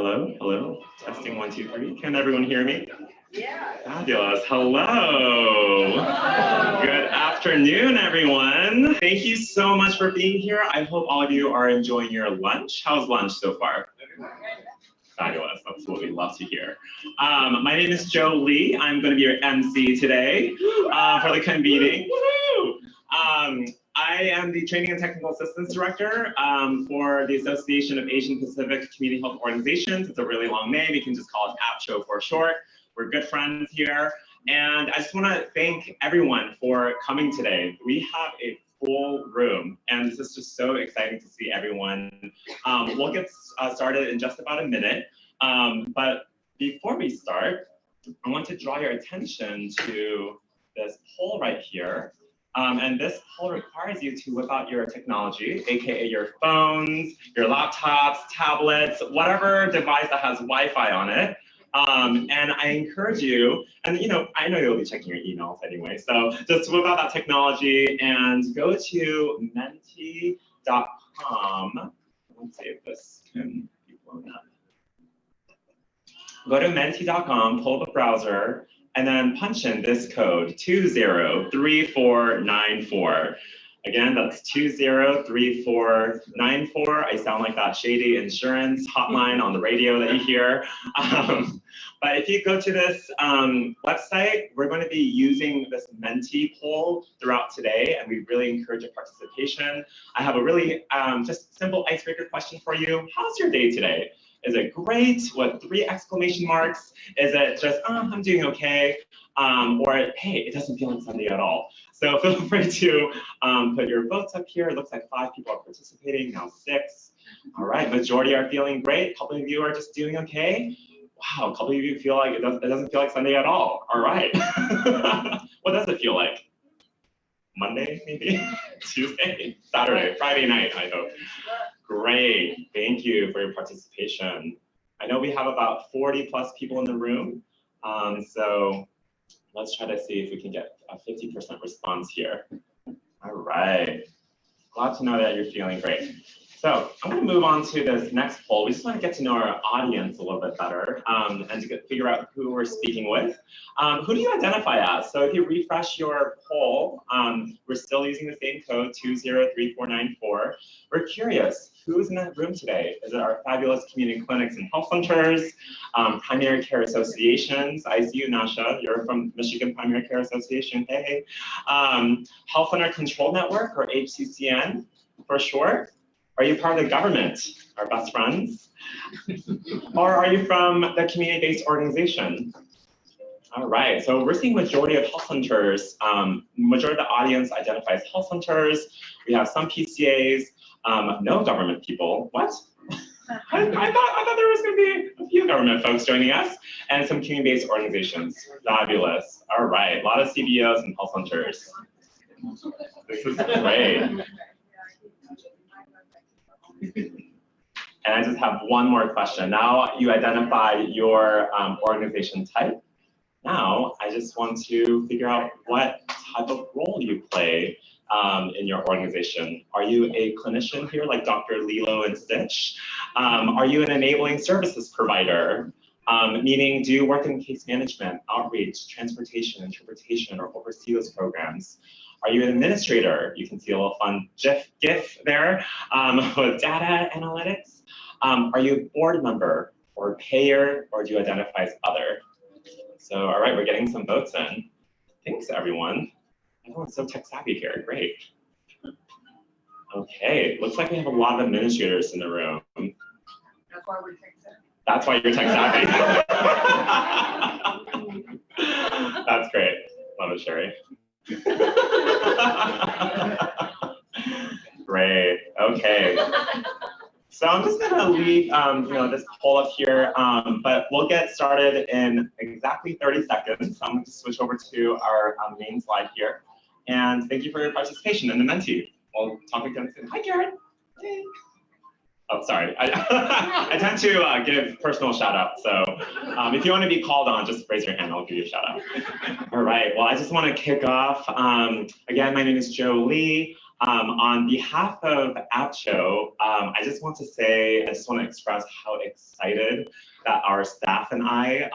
Hello, hello. Testing 1, 2, 3. Can everyone hear me? Yeah. Fabulous. Hello. Good afternoon, everyone. Thank you so much for being here. I hope all of you are enjoying your lunch. How's lunch so far? Fabulous. That's what we love to hear. My name is Joe Lee. I'm going to be your MC today for the convening. I am the Training and Technical Assistance Director for the Association of Asian Pacific Community Health Organizations. It's a really long name. You can just call it APCHO for short. We're good friends here. And I just want to thank everyone for coming today. We have a full room, and this is just so exciting to see everyone. We'll get started in just about a minute. But before we start, I want to draw your attention to this poll right here. And this poll requires you to whip out your technology, aka your phones, your laptops, tablets, whatever device that has Wi-Fi on it. And I encourage you, and I know you'll be checking your emails anyway, so just whip out that technology and go to menti.com. Let's see if this can be blown up. Go to menti.com, pull up a browser, and then punch in this code 203494. Again, that's 203494. I sound like that shady insurance hotline on the radio that you hear. But if you go to this website, we're going to be using this Menti poll throughout today, and we really encourage your participation. I have a really just simple icebreaker question for you. How's your day today? Is it great with 3 exclamation marks? Is it just, I'm doing okay? Or, hey, it doesn't feel like Sunday at all. So feel free to put your votes up here. It looks like 5 people are participating, now 6. All right, majority are feeling great. A couple of you are just doing okay. Wow, a couple of you feel like it doesn't feel like Sunday at all. All right. What does it feel like? Monday, maybe? Tuesday? Saturday? Friday night, I hope. Great, thank you for your participation. I know we have about 40 plus people in the room, so let's try to see if we can get a 50% response here. All right, glad to know that you're feeling great. So I'm going to move on to this next poll. We just want to get to know our audience a little bit better and to figure out who we're speaking with. Who do you identify as? So if you refresh your poll, we're still using the same code, 203494. We're curious, who's in that room today? Is it our fabulous community clinics and health centers, primary care associations? I see you, Nasha. You're from Michigan Primary Care Association. Hey. Health Center Control Network, or HCCN for short. Are you part of the government, our best friends? Or are you from the community-based organization? All right, so we're seeing majority of health centers, majority of the audience identifies health centers. We have some PCAs, no government people. What? I thought there was gonna be a few government folks joining us, and some community-based organizations. Fabulous. All right, a lot of CBOs and health centers. This is great. And I just have one more question. Now you identified your organization type. Now I just want to figure out what type of role you play in your organization. Are you a clinician here like Dr. Lilo and Stitch? Are you an enabling services provider? Meaning, do you work in case management, outreach, transportation, interpretation, or oversee those programs? Are you an administrator? You can see a little fun GIF there with data analytics. Are you a board member or payer, or do you identify as other? So, all right, we're getting some votes in. Thanks, everyone. Everyone's so tech savvy here, great. Okay, looks like we have a lot of administrators in the room. That's why we're tech savvy. That's why you're tech savvy. That's great, love it, Sherry. Great. Okay. So I'm just gonna leave this poll up here, but we'll get started in exactly 30 seconds. I'm going to switch over to our main slide here, and thank you for your participation in the Menti. We'll talk again soon. Hi, Karen. Hey. Oh, sorry. I tend to give personal shout outs. So if you want to be called on, just raise your hand. I'll give you a shout out. All right. Well, I just want to kick off. Again, my name is Joe Lee. On behalf of APCHO, I just want to express how excited that our staff and I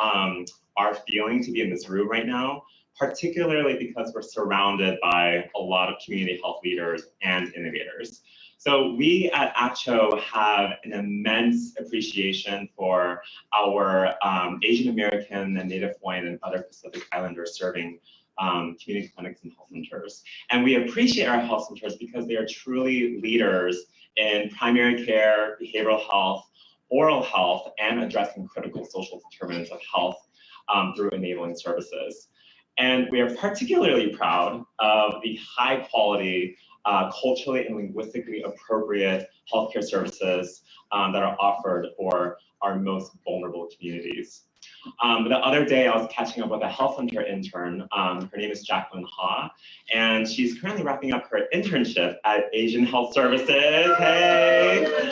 are feeling to be in this room right now, particularly because we're surrounded by a lot of community health leaders and innovators. So we at APCHO have an immense appreciation for our Asian American and Native Hawaiian and other Pacific Islanders serving community clinics and health centers. And we appreciate our health centers because they are truly leaders in primary care, behavioral health, oral health, and addressing critical social determinants of health through enabling services. And we are particularly proud of the high quality, culturally and linguistically appropriate healthcare services that are offered for our most vulnerable communities. The other day, I was catching up with a health center intern. Her name is Jacqueline Ha, and she's currently wrapping up her internship at Asian Health Services. Hey!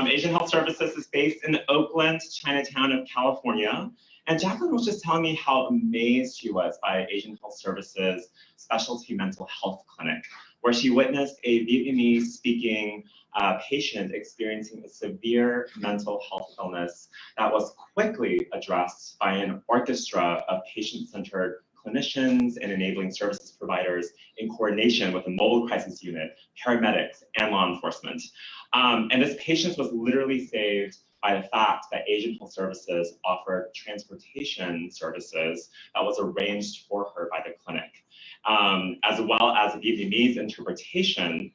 Asian Health Services is based in Oakland, Chinatown of California. And Jacqueline was just telling me how amazed she was by Asian Health Services specialty mental health clinic, where she witnessed a Vietnamese-speaking patient experiencing a severe mental health illness that was quickly addressed by an orchestra of patient-centered clinicians and enabling services providers in coordination with a mobile crisis unit, paramedics, and law enforcement. And this patient was literally saved by the fact that Asian Health Services offered transportation services that was arranged for her by the clinic, as well as Vietnamese interpretation,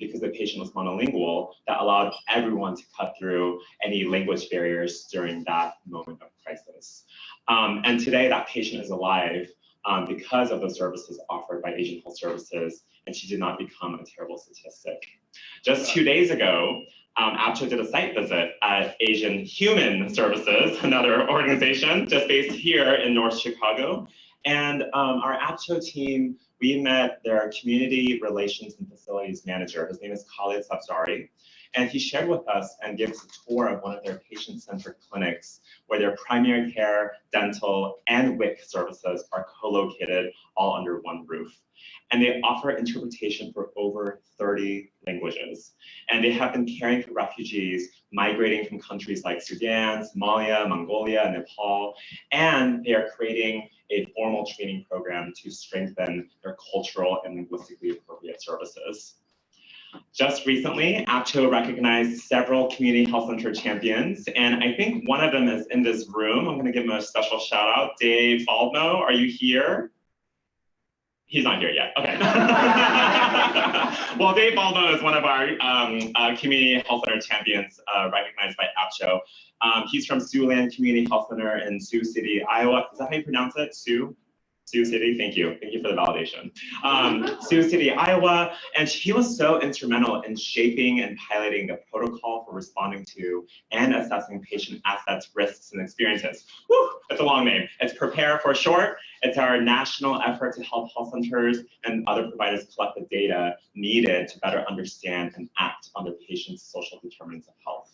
because the patient was monolingual, that allowed everyone to cut through any language barriers during that moment of crisis. And today that patient is alive because of the services offered by Asian Health Services, and she did not become a terrible statistic. Just 2 days ago, APCHO did a site visit at Asian Human Services, another organization just based here in North Chicago. And our APCHO team, we met their community relations and facilities manager. His name is Khalid Sabzari. And he shared with us and gave us a tour of one of their patient-centered clinics where their primary care, dental, and WIC services are co-located all under one roof. And they offer interpretation for over 30 languages. And they have been caring for refugees migrating from countries like Sudan, Somalia, Mongolia, Nepal, and they are creating a formal training program to strengthen their cultural and linguistically appropriate services. Just recently, APCHO recognized several community health center champions, and I think one of them is in this room. I'm going to give him a special shout out. Dave Baldno, are you here? He's not here yet. Okay. Well, Dave Baldno is one of our community health center champions recognized by APCHO. He's from Siouxland Community Health Center in Sioux City, Iowa. Is that how you pronounce it? Sioux City, thank you for the validation. Sioux City, Iowa, and he was so instrumental in shaping and piloting the protocol for responding to and assessing patient assets, risks, and experiences. Whew, that's a long name. It's PREPARE for short. It's our national effort to help health centers and other providers collect the data needed to better understand and act on the patient's social determinants of health.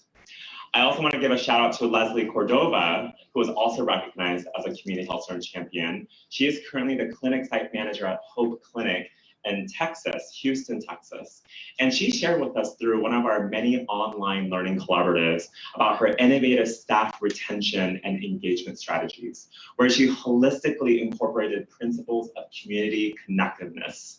I also want to give a shout out to Leslie Cordova, who is also recognized as a community health center champion. She is currently the clinic site manager at Hope Clinic in Texas, Houston, Texas. And she shared with us through one of our many online learning collaboratives about her innovative staff retention and engagement strategies, where she holistically incorporated principles of community connectiveness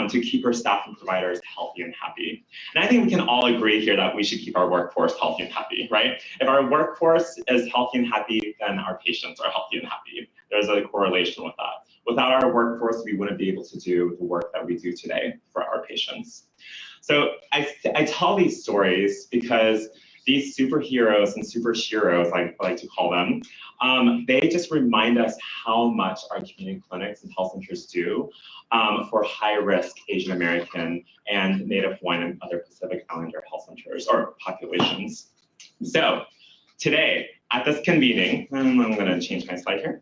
to keep her staff and providers healthy and happy. And I think we can all agree here that we should keep our workforce healthy and happy, right? If our workforce is healthy and happy, then our patients are healthy and happy. There's a correlation with that. Without our workforce, we wouldn't be able to do the work that we do today for our patients. So I tell these stories because these superheroes and super sheroes, I like to call them, they just remind us how much our community clinics and health centers do for high-risk Asian American and Native Hawaiian and other Pacific Islander health centers or populations. So today, at this convening, I'm going to change my slide here.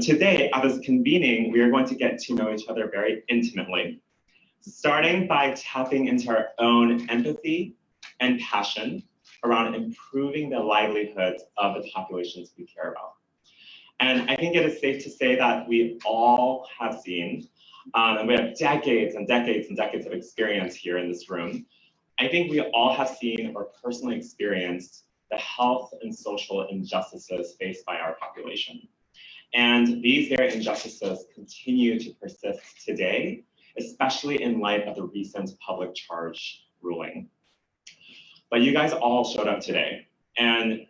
Today, at this convening, we are going to get to know each other very intimately, starting by tapping into our own empathy and passion around improving the livelihoods of the populations we care about. And I think it is safe to say that we all have seen And we have decades and decades and decades of experience here in this room. I think we all have seen or personally experienced the health and social injustices faced by our population. And these very injustices continue to persist today, especially in light of the recent public charge ruling. But you guys all showed up today. And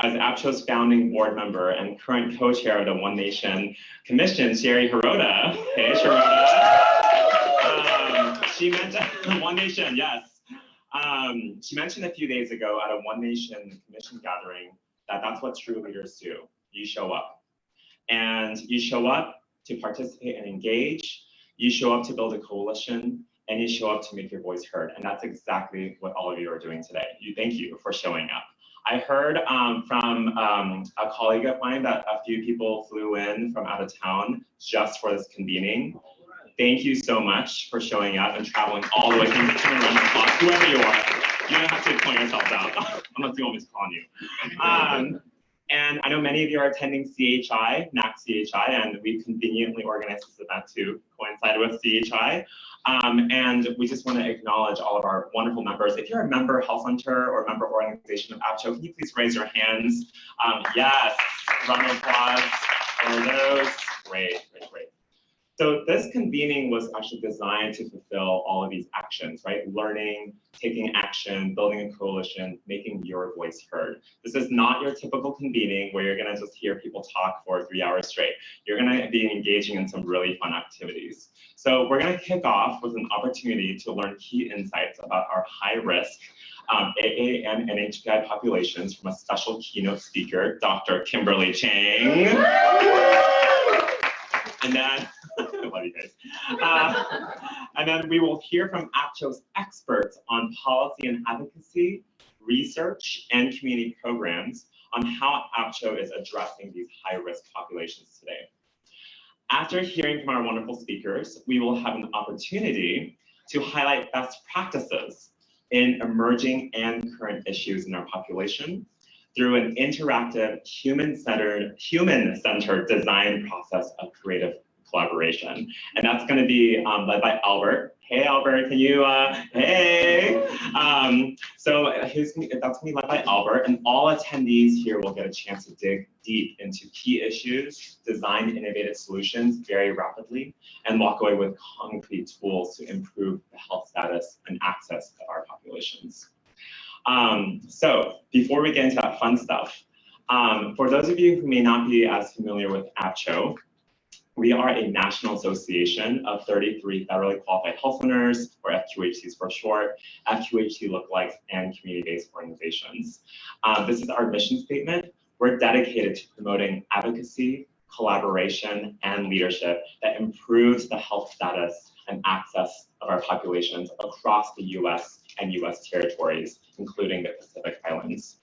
as APCHO's founding board member and current co-chair of the One Nation Commission, Sherry Hirota, hey Hirota, she mentioned One Nation, yes. She mentioned a few days ago at a One Nation Commission gathering that that's what true leaders do. You show up. And you show up to participate and engage, you show up to build a coalition, and you show up to make your voice heard. And that's exactly what all of you are doing today. Thank you for showing up. I heard from a colleague of mine that a few people flew in from out of town just for this convening. Thank you so much for showing up and traveling all the way from around the clock, whoever you are. You don't have to point yourselves out unless you want me to call you. And I know many of you are attending CHI, NAC CHI, and we conveniently organized this event to coincide with CHI. And we just want to acknowledge all of our wonderful members. If you're a member health center or member organization of APCHO, can you please raise your hands? Yes, round of applause for those. Great, great, great. So this convening was actually designed to fulfill all of these actions, right? Learning, taking action, building a coalition, making your voice heard. This is not your typical convening where you're gonna just hear people talk for 3 hours straight. You're gonna be engaging in some really fun activities. So we're gonna kick off with an opportunity to learn key insights about our high risk AA and NHPI populations from a special keynote speaker, Dr. Kimberly Chang. And then, I love you guys. And then we will hear from APCHO's experts on policy and advocacy, research, and community programs on how APCHO is addressing these high-risk populations today. After hearing from our wonderful speakers, we will have an opportunity to highlight best practices in emerging and current issues in our population through an interactive, human-centered design process of creative collaboration. And that's going to be led by Albert. Hey, Albert, can you, hey. So that's going to be led by Albert, and all attendees here will get a chance to dig deep into key issues, design innovative solutions very rapidly, and walk away with concrete tools to improve the health status and access of our populations. So before we get into that fun stuff, for those of you who may not be as familiar with APCHO, we are a national association of 33 federally qualified health centers, or FQHCs for short, FQHC lookalikes, and community-based organizations. This is our mission statement. We're dedicated to promoting advocacy, collaboration, and leadership that improves the health status and access of our populations across the US and US territories, including the Pacific Islands.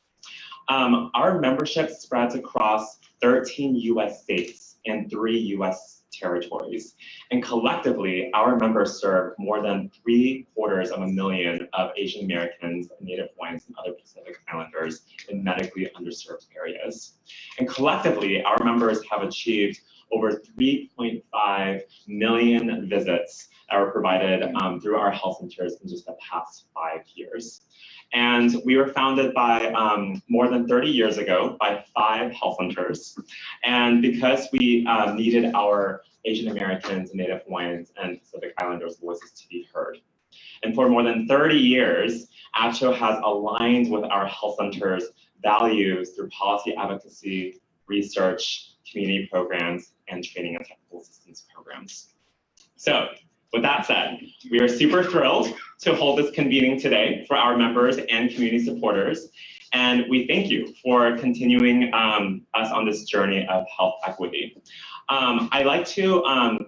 Our membership spreads across 13 US states and 3 US territories. And collectively, our members serve more than 750,000 of Asian Americans, Native Hawaiians, and other Pacific Islanders in medically underserved areas. And collectively, our members have achieved over 3.5 million visits that were provided through our health centers in just the past 5 years. And we were founded by more than 30 years ago by 5 health centers. And because we needed our Asian Americans, Native Hawaiians, and Pacific Islanders' voices to be heard. And for more than 30 years, APCHO has aligned with our health centers' values through policy advocacy, research, community programs, and training and technical assistance programs. So, with that said, we are super thrilled to hold this convening today for our members and community supporters. And we thank you for continuing us on this journey of health equity. I'd like to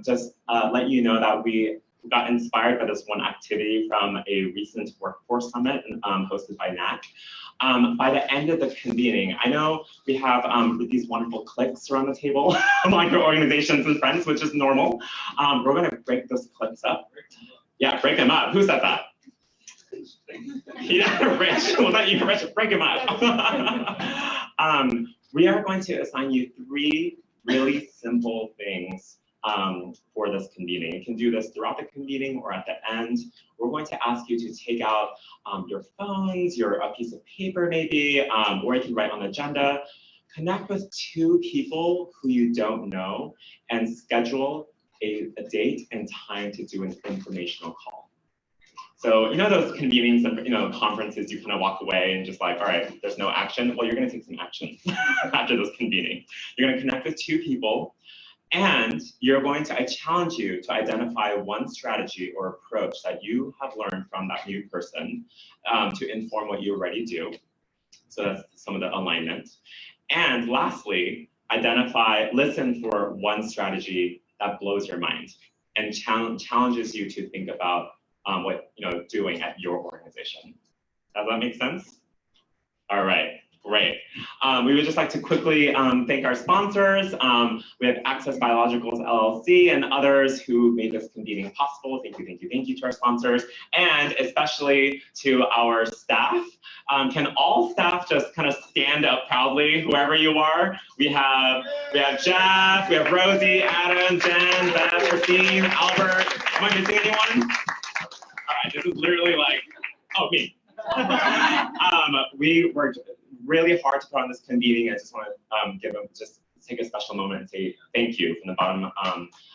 just let you know that we got inspired by this one activity from a recent workforce summit hosted by NAC. By the end of the convening, I know we have these wonderful cliques around the table among your organizations and friends, which is normal. We're going to break those cliques up. Yeah, break them up. Who said that? Yeah, Rich. Well, not you, Rich. Break them up. We are going to assign you 3 really simple things for this convening. You can do this throughout the convening or at the end. We're going to ask you to take out your phones, a piece of paper maybe, or you can write on the agenda. Connect with 2 people who you don't know and schedule a date and time to do an informational call. So you know those convenings and conferences, you kind of walk away and just like, all right, there's no action. Well, you're going to take some action after this convening. You're going to connect with 2 people, and I challenge you to identify one strategy or approach that you have learned from that new person to inform what you already do. So that's some of the alignment. And lastly, listen for one strategy that blows your mind and challenges you to think about what doing at your organization. Does that make sense? All right, great. We would just like to quickly thank our sponsors. We have Access Biologicals LLC and others who made this convening possible. Thank you to our sponsors, and especially to our staff. Can all staff just kind of stand up proudly, whoever you are? We have Jeff, we have Rosie, Adam, Jen, Beth, Christine, Albert. Am I missing anyone? All right, this is literally like, oh, me. We worked really hard to put on this convening. I just want to take a special moment and say thank you from the bottom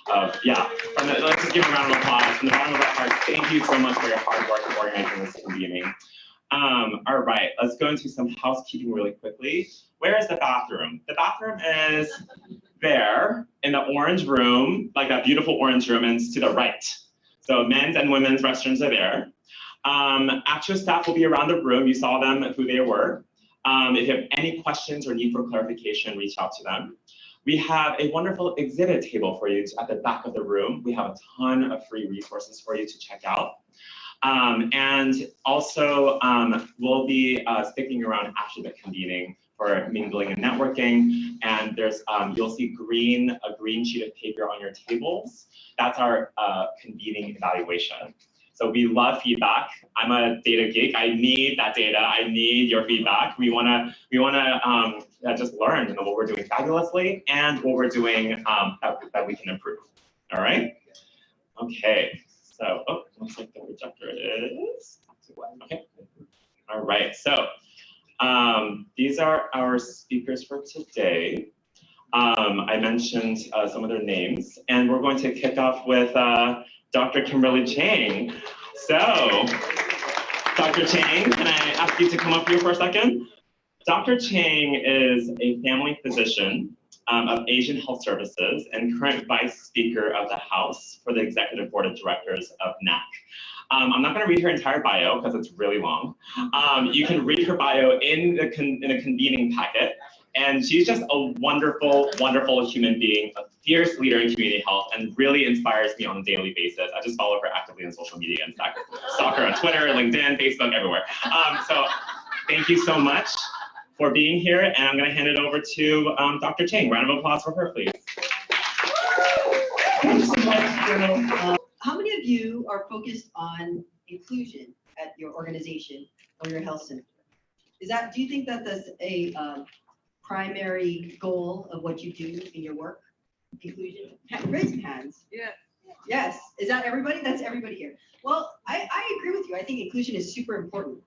let's just give a round of applause from the bottom of our hearts. Thank you so much for your hard work in organizing this convening. All right, let's go into some housekeeping really quickly. Where is the bathroom? The bathroom is there in the orange room, like that beautiful orange room, and to the right. So men's and women's restrooms are there. Actual staff will be around the room. You saw them, who they were. If you have any questions or need for clarification, reach out to them. We have a wonderful exhibit table for you at the back of the room. We have a ton of free resources for you to check out. And also, we'll be sticking around after the convening for mingling and networking. And there's you'll see a green sheet of paper on your tables. That's our convening evaluation. So we love feedback. I'm a data geek. I need that data. I need your feedback. We wanna just learn what we're doing fabulously and what we're doing that we can improve. All right. Okay. So, looks like the projector is. Okay. All right. So, these are our speakers for today. I mentioned some of their names, and we're going to kick off with Dr. Kimberly Chang. So, Dr. Chang, can I ask you to come up here for a second? Dr. Chang is a family physician of Asian Health Services and current Vice Speaker of the House for the Executive Board of Directors of NAC. I'm not going to read her entire bio because it's really long. You can read her bio in a convening packet. And she's just a wonderful, wonderful human being, a fierce leader in community health, and really inspires me on a daily basis. I just follow her actively on social media and stalk her on Twitter, LinkedIn, Facebook, everywhere. So thank you so much for being here, and I'm going to hand it over to Dr. Chang. Round of applause for her, please. Thanks so much. How many of you are focused on inclusion at your organization or your health center? Do you think that that's a primary goal of what you do in your work? Inclusion? Raise your hands. Yeah. Yes. Is that everybody? That's everybody here. Well, I agree with you. I think inclusion is super important.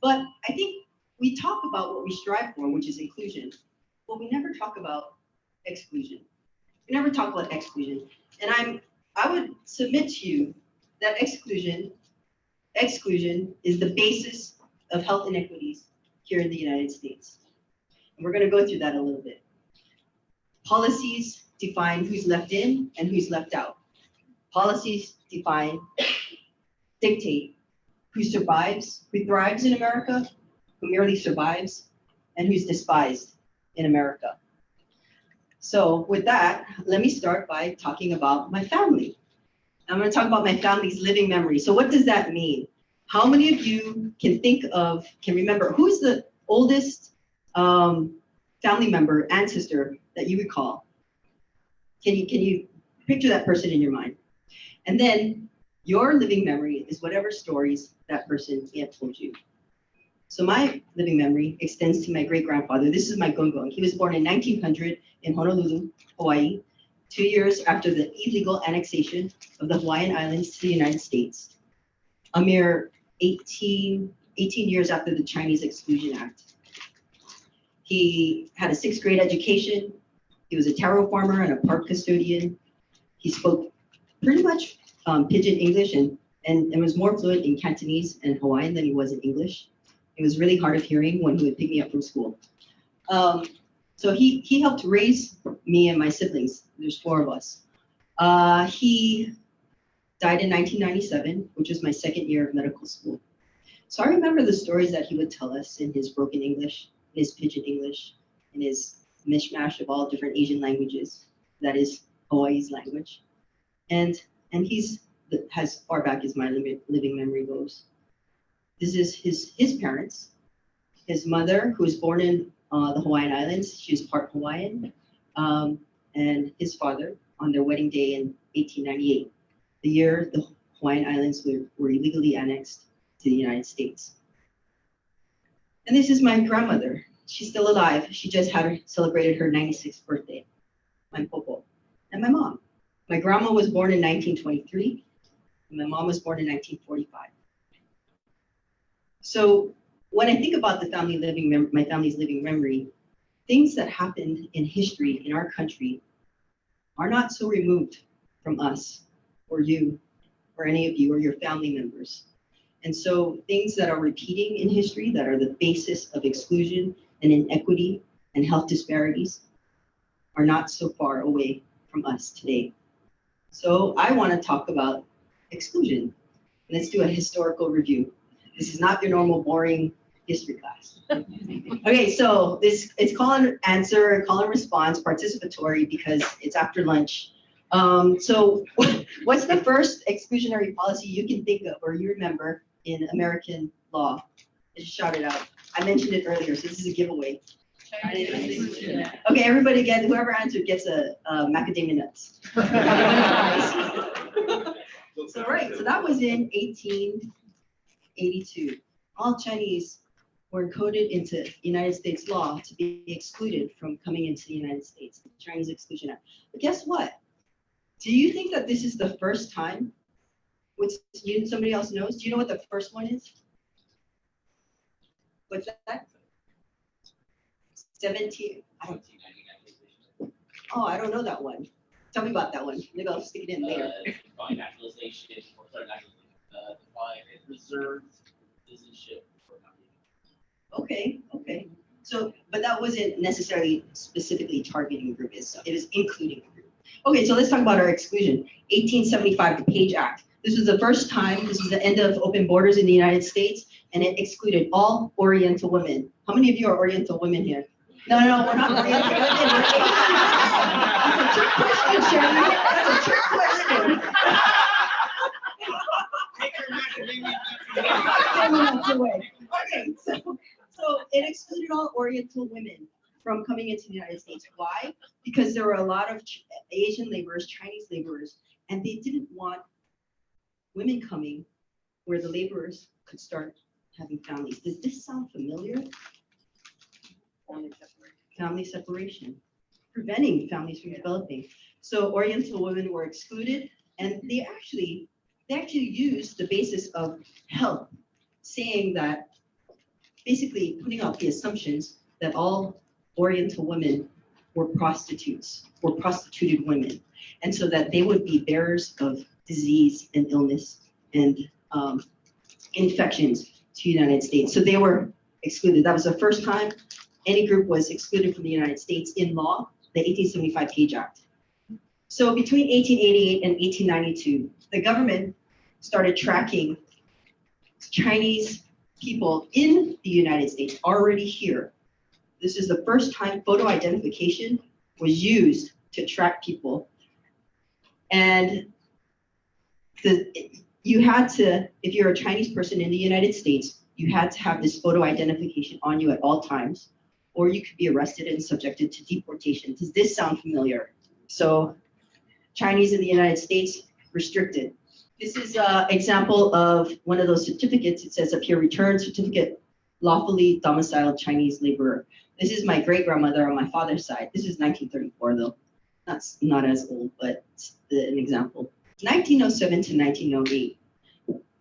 But I think we talk about what we strive for, which is inclusion, but we never talk about exclusion. We never talk about exclusion. And I would submit to you that exclusion is the basis of health inequities here in the United States. And we're going to go through that a little bit. Policies define who's left in and who's left out. Policies dictate who survives, who thrives in America, who merely survives, and who's despised in America. So with that, let me start by talking about my family. I'm going to talk about my family's living memory. So what does that mean? How many of you can remember who's the oldest family member, ancestor that you recall? Can you picture that person in your mind? And then your living memory is whatever stories that person may have told you. So my living memory extends to my great-grandfather. This is my gonggong. He was born in 1900 in Honolulu, Hawaii. 2 years after the illegal annexation of the Hawaiian Islands to the United States, a mere 18 years after the Chinese Exclusion Act. He had a 6th grade education. He was a taro farmer and a park custodian. He spoke pretty much pidgin English and was more fluent in Cantonese and Hawaiian than he was in English. It was really hard of hearing when he would pick me up from school. So he helped raise me and my siblings. There's 4 of us. He died in 1997, which was my 2nd year of medical school. So I remember the stories that he would tell us in his broken English, in his pidgin English, in his mishmash of all different Asian languages. That is Hawaii's language. And he's as far back as my living memory goes. This is his parents. His mother, who was born in the Hawaiian Islands, she was part Hawaiian, and his father on their wedding day in 1898, the year the Hawaiian Islands were illegally annexed to the United States. And this is my grandmother. She's still alive. She just celebrated her 96th birthday, my popo, and my mom. My grandma was born in 1923, and my mom was born in 1945. So when I think about my family's living memory, things that happened in history in our country are not so removed from us or you or any of you or your family members. And so things that are repeating in history that are the basis of exclusion and inequity and health disparities are not so far away from us today. So I want to talk about exclusion. Let's do a historical review. This is not your normal boring history class. Okay, so it's call and answer, call and response, participatory because it's after lunch. So what's the first exclusionary policy you can think of or you remember in American law? Just shout it out. I mentioned it earlier, so this is a giveaway. Okay, everybody whoever answered gets a macadamia nuts. So that was in 1882. All Chinese were encoded into United States law to be excluded from coming into the United States, the Chinese Exclusion Act. But guess what? Do you think that this is the first time? Somebody else knows? Do you know what the first one is? What's that? 17. I don't know that one. Tell me about that one. Maybe I'll stick it in later. Define naturalization, define reserved citizenship for Okay. So, but that wasn't necessarily specifically targeting group, it was including a group. Okay, so let's talk about our exclusion. 1875, the Page Act. This was the first time, this was the end of open borders in the United States, and it excluded all Oriental women. How many of you are Oriental women here? No, we're not Oriental women. That's a trick question, Sherry. That's a trick question. Okay, so it excluded all Oriental women from coming into the United States. Why? Because there were a lot of Asian laborers, Chinese laborers, and they didn't want women coming where the laborers could start having families. Does this sound familiar? Family separation, preventing families from developing. So Oriental women were excluded, and they actually used the basis of health, saying that, basically putting out the assumptions that all Oriental women were prostitutes, were prostituted women, and so that they would be bearers of disease and illness and infections to the United States. So they were excluded. That was the first time any group was excluded from the United States in law, the 1875 Page Act. So between 1888 and 1892, the government started tracking Chinese people in the United States already here. This is the first time photo identification was used to track people. And you had to, if you're a Chinese person in the United States, you had to have this photo identification on you at all times, or you could be arrested and subjected to deportation. Does this sound familiar? So Chinese in the United States, restricted. This is an example of one of those certificates. It says up here, return certificate, lawfully domiciled Chinese laborer. This is my great grandmother on my father's side. This is 1934 though. That's not as old, but it's an example. 1907 to 1908,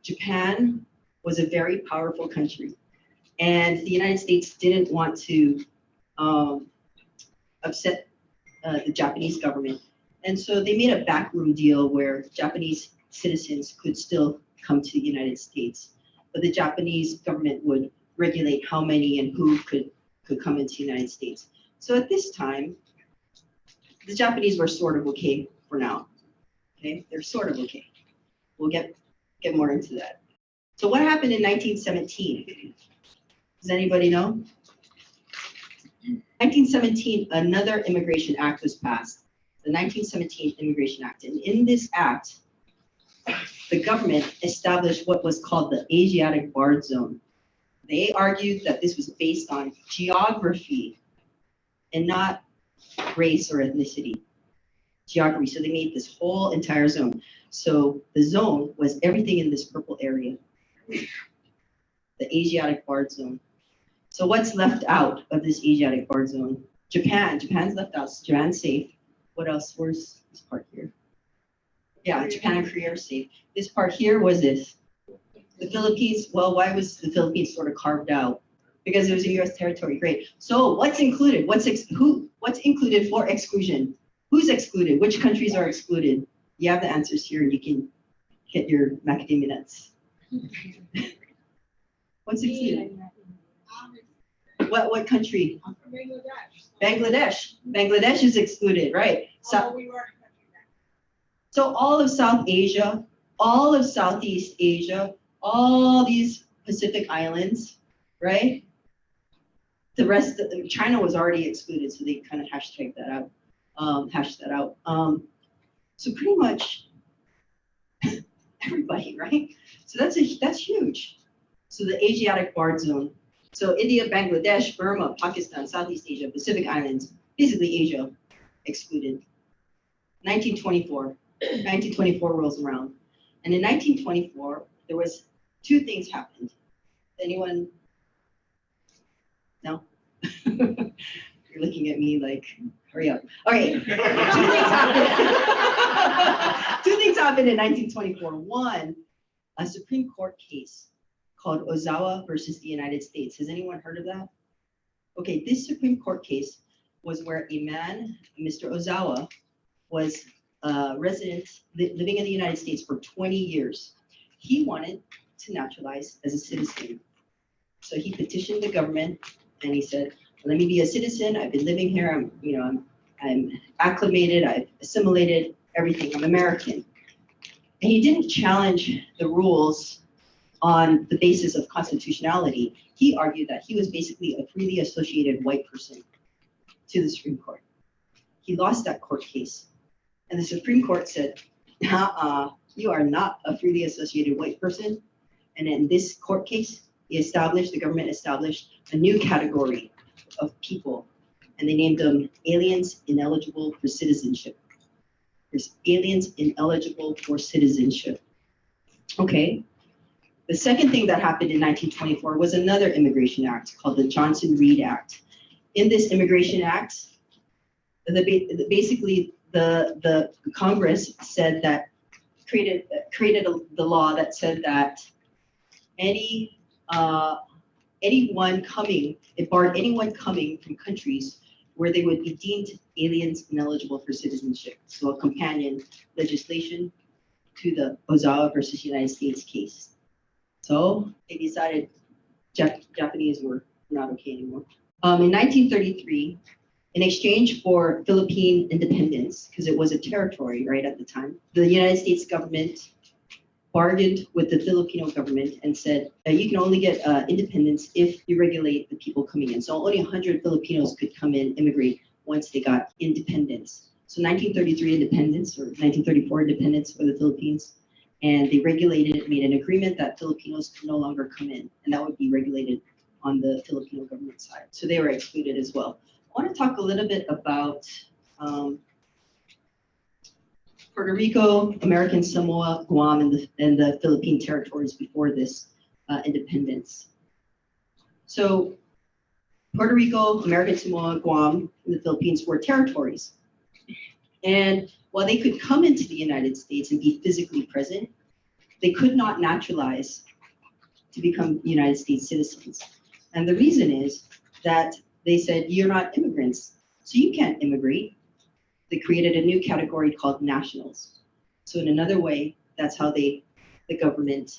Japan was a very powerful country, and the United States didn't want to upset the Japanese government. And so they made a backroom deal where Japanese citizens could still come to the United States, but the Japanese government would regulate how many and who could come into the United States. So at this time, the Japanese were sort of okay for now. Okay, they're sort of okay. We'll get more into that. So what happened in 1917? Does anybody know? 1917, another immigration act was passed, the 1917 Immigration Act. And in this act, the government established what was called the Asiatic Barred Zone. They argued that this was based on geography and not race or ethnicity. Geography. So they made this whole entire zone. So the zone was everything in this purple area, the Asiatic Barred Zone. So what's left out of this Asiatic Barred Zone? Japan. Japan's left out. Japan's safe. What else? Where's this part here? Yeah, Japan and Korea are safe. This part here was this. The Philippines. Well, why was the Philippines sort of carved out? Because it was a U.S. territory. Great. So what's included? What's included for exclusion? Who's excluded? Which countries are excluded? You have the answers here, and you can get your macadamia nuts. What's included? What country? Bangladesh. Bangladesh is excluded, right? So all of South Asia, all of Southeast Asia, all these Pacific islands, right? The rest of China was already excluded, so they kind of hashed that out. So pretty much everybody, right? So that's huge. So the Asiatic Barred Zone. So India, Bangladesh, Burma, Pakistan, Southeast Asia, Pacific Islands, basically Asia, excluded. 1924 rolls around. And in 1924, there was two things happened. Anyone? No? You're looking at me like, hurry up. Okay, two things happened. Two things happened in 1924. One, a Supreme Court case called Ozawa versus the United States. Has anyone heard of that? Okay, this Supreme Court case was where a man, Mr. Ozawa, was a resident living in the United States for 20 years. He wanted to naturalize as a citizen. So he petitioned the government and he said, let me be a citizen. I've been living here. I'm acclimated. I've assimilated everything. I'm American. And he didn't challenge the rules on the basis of constitutionality. He argued that he was basically a freely associated white person to the Supreme Court. He lost that court case. And the Supreme Court said, you are not a freely associated white person. And in this court case, the government established a new category of people, and they named them aliens ineligible for citizenship. There's aliens ineligible for citizenship. Okay. The second thing that happened in 1924 was another immigration act called the Johnson-Reed Act. In this immigration act, basically the Congress said that created the law that said that it barred anyone coming from countries where they would be deemed aliens ineligible for citizenship. So a companion legislation to the Ozawa versus United States case. So they decided Japanese were not okay anymore. In 1933, in exchange for Philippine independence, because it was a territory right at the time, the United States government bargained with the Filipino government and said you can only get independence if you regulate the people coming in. So only 100 Filipinos could come in, immigrate once they got independence. So 1933 independence or 1934 independence for the Philippines. And they regulated, made an agreement that Filipinos could no longer come in, and that would be regulated on the Filipino government side. So they were excluded as well. I want to talk a little bit about Puerto Rico, American Samoa, Guam, and the Philippine territories before this independence. So Puerto Rico, American Samoa, Guam, and the Philippines were territories. And while they could come into the United States and be physically present, they could not naturalize to become United States citizens. And the reason is that they said, you're not immigrants, so you can't immigrate. They created a new category called nationals. So in another way, that's how the government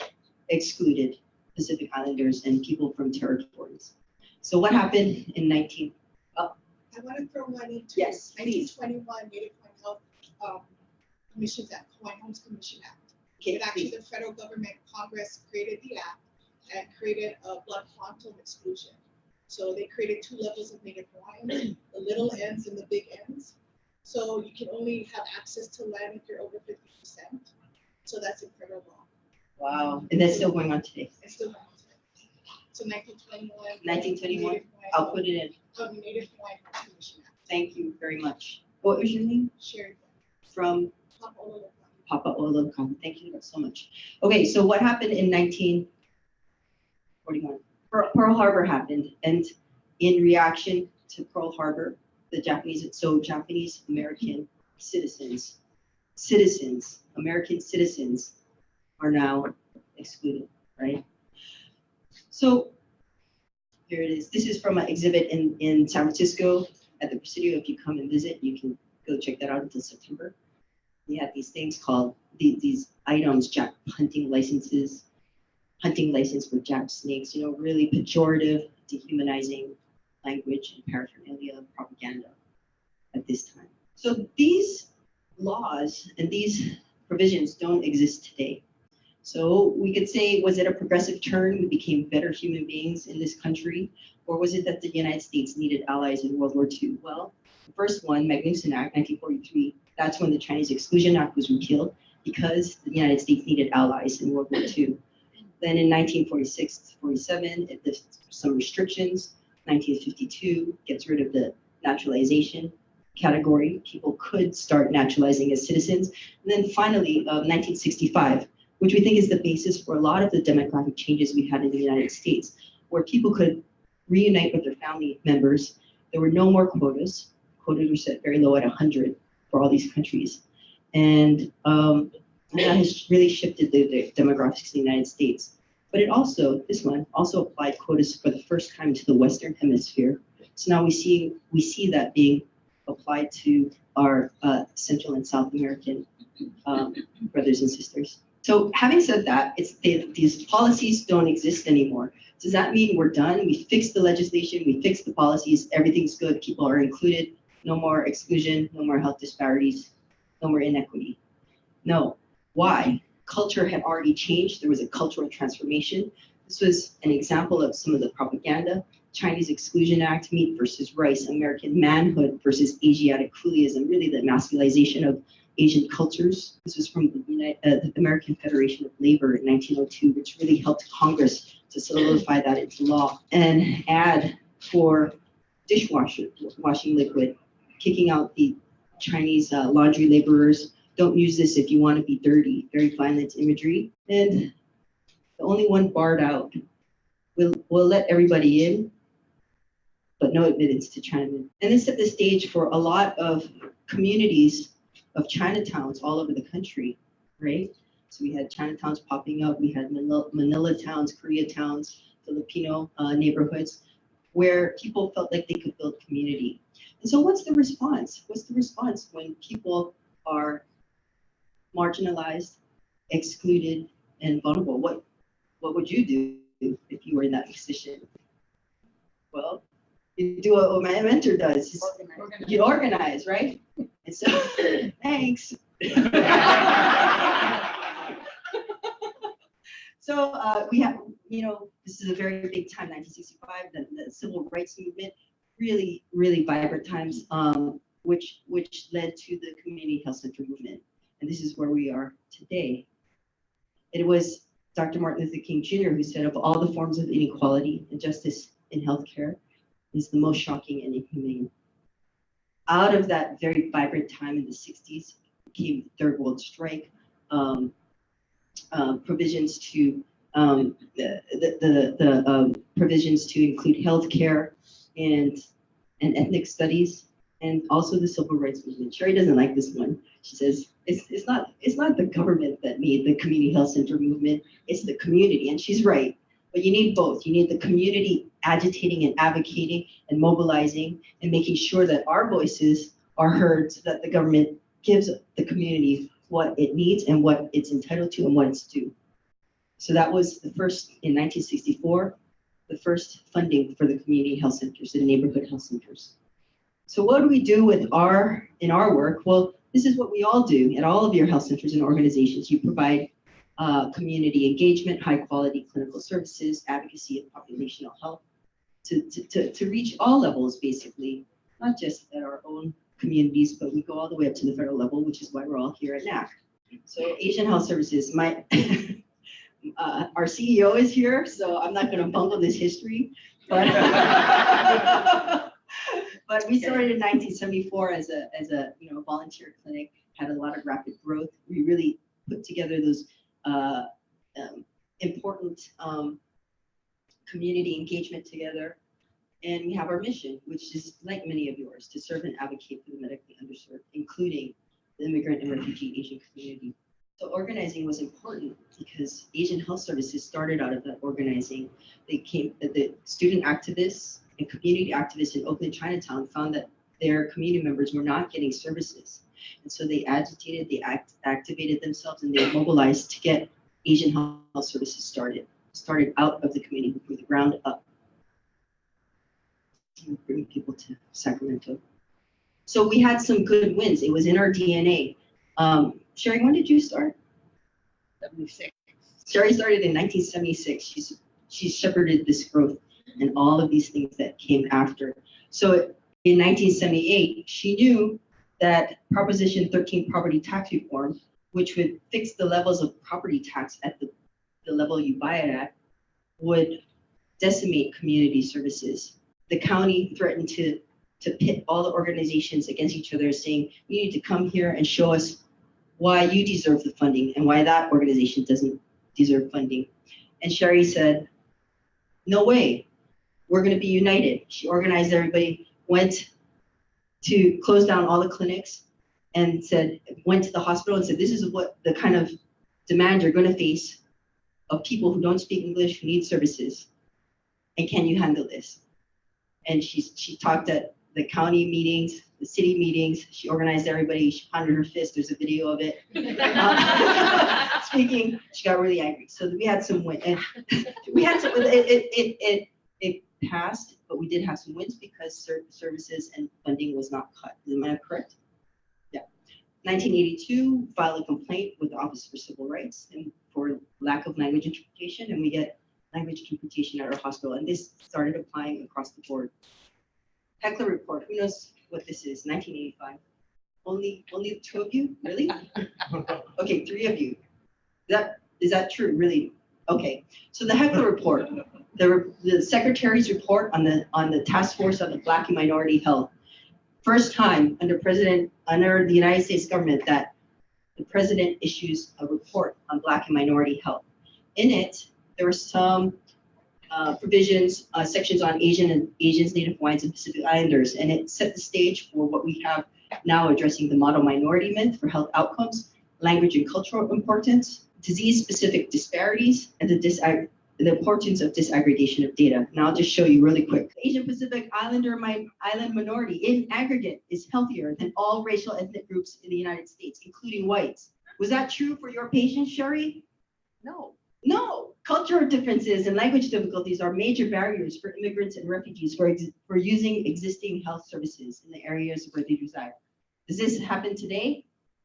excluded Pacific Islanders and people from territories. So what happened in I want to throw one into Yes, please. 1921 Native Hawaiian Health Commissions Act, Hawaiian Homes Commission Act. Okay, It actually, please. the federal government, Congress created the act and created a blood quantum exclusion. So they created two levels of Native Hawaiians, the little ends and the big ends. So you can only have access to land if you're over 50%. So that's in federal law. Wow, and that's still going on today. It's still going on today. So 1921. 1921, Native Hawaiian I'll put it in. Native Hawaiian Health Commission Act. Thank you very much. What was your name? Shared From Papa'ololo. Papa'ololo. Thank you so much. Okay, so what happened in 1941? Pearl Harbor happened, and in reaction to Pearl Harbor, Japanese American citizens, American citizens are now excluded, right? So here it is. This is from an exhibit in San Francisco at the Presidio. If you come and visit, you can go check that out until September. We had these things called, these items, hunting license for jack snakes, really pejorative, dehumanizing language and paraphernalia propaganda at this time. So these laws and these provisions don't exist today. So we could say, was it a progressive turn? We became better human beings in this country? Or was it that the United States needed allies in World War II? Well, the first one, Magnuson Act, 1943, that's when the Chinese Exclusion Act was repealed because the United States needed allies in World War II. Then in 1946-47, there's some restrictions. 1952 gets rid of the naturalization category. People could start naturalizing as citizens. And then finally, 1965, which we think is the basis for a lot of the demographic changes we had in the United States, where people could reunite with their family members. There were no more quotas. Quotas were set very low at 100 for all these countries. And that has really shifted the demographics in the United States. But it also, this one, also applied quotas for the first time to the Western Hemisphere. So now we see that being applied to our Central and South American brothers and sisters. So having said that, these policies don't exist anymore. Does that mean we're done? We fixed the legislation, we fixed the policies, everything's good, people are included, no more exclusion, no more health disparities, no more inequity? No. Why? Culture had already changed. There was a cultural transformation. This was an example of some of the propaganda. Chinese Exclusion Act, meat versus rice, American manhood versus Asiatic coolieism, really the masculization of Asian cultures. This was from the American Federation of Labor in 1902, which really helped Congress to solidify that into law and add for washing liquid, kicking out the Chinese laundry laborers. Don't use this if you want to be dirty, very violent imagery. And the only one barred out, we'll let everybody in, but no admittance to Chinamen. And this set the stage for a lot of communities of Chinatowns all over the country, right? So we had Chinatowns popping up, we had Manila towns, Korea towns, Filipino neighborhoods, where people felt like they could build community. And so what's the response? What's the response when people are marginalized, excluded, and vulnerable? What would you do if you were in that position? Well, you do what my mentor does. You organize, right? And so, thanks. So we have, this is a very big time, 1965, the civil rights movement, really, really vibrant times, which led to the community health center movement. And this is where we are today. It was Dr. Martin Luther King Jr. who said, of all the forms of inequality, injustice in healthcare is the most shocking and inhumane. Out of that very vibrant time in the 60s came the Third World Strike, provisions to provisions to include healthcare and ethnic studies. and also the civil rights movement. Sherry doesn't like this one. She says it's not the government that made the community health center movement, it's the community, and she's right. But you need both. You need the community agitating and advocating and mobilizing and making sure that our voices are heard so that the government gives the community what it needs and what it's entitled to and what it's due. So that was the first, in 1964, the first funding for the community health centers, the neighborhood health centers. So what do we do in our work? Well, this is what we all do at all of your health centers and organizations. You provide community engagement, high quality clinical services, advocacy and populational health to reach all levels, basically, not just at our own communities, but we go all the way up to the federal level, which is why we're all here at NAC. So Asian Health Services, our CEO is here, so I'm not going to bungle this history, but but we started in 1974 as a volunteer clinic, had a lot of rapid growth. We really put together those important community engagement together. And we have our mission, which is like many of yours, to serve and advocate for the medically underserved, including the immigrant and refugee Asian community. So organizing was important because Asian Health Services started out of that organizing. The student activists and community activists in Oakland, Chinatown found that their community members were not getting services. And so they agitated, they activated themselves, and they mobilized to get Asian Health Services started out of the community from the ground up. Bring people to Sacramento. So we had some good wins. It was in our DNA. Sherry, when did you start? 76. Sherry started in 1976. She shepherded this growth and all of these things that came after. So in 1978, she knew that Proposition 13 property tax reform, which would fix the levels of property tax at the level you buy it at, would decimate community services. The county threatened to pit all the organizations against each other, saying, you need to come here and show us why you deserve the funding and why that organization doesn't deserve funding. And Sherry said, no way, we're going to be united. She organized everybody, went to close down all the clinics and went to the hospital and said, this is what the kind of demand you're going to face of people who don't speak English, who need services. And can you handle this? And she talked at the county meetings, the city meetings. She organized everybody. She pounded her fist. There's a video of it. Speaking, she got really angry. So we had some wins. We had some. It passed, but we did have some wins because services and funding was not cut. Am I correct? Yeah. 1982, filed a complaint with the Office for Civil Rights and for lack of language interpretation, and we get language interpretation at our hospital, and this started applying across the board. Heckler Report, who knows what this is? 1985. Only two of you? Really? Okay, three of you. Is that true? Really? Okay. So the Heckler Report, the Secretary's report on the task force on the Black and minority health. First time under the United States government that the president issues a report on Black and minority health. In it, there were some provisions, sections on Asians, Native Hawaiians, and Pacific Islanders, and it set the stage for what we have now addressing the model minority myth for health outcomes, language and cultural importance, disease-specific disparities, and the importance of disaggregation of data. Now I'll just show you really quick. Asian Pacific Islander island minority in aggregate is healthier than all racial ethnic groups in the United States, including whites. Was that true for your patients, Sherry? No. No, cultural differences and language difficulties are major barriers for immigrants and refugees for using existing health services in the areas where they reside. Does this happen today?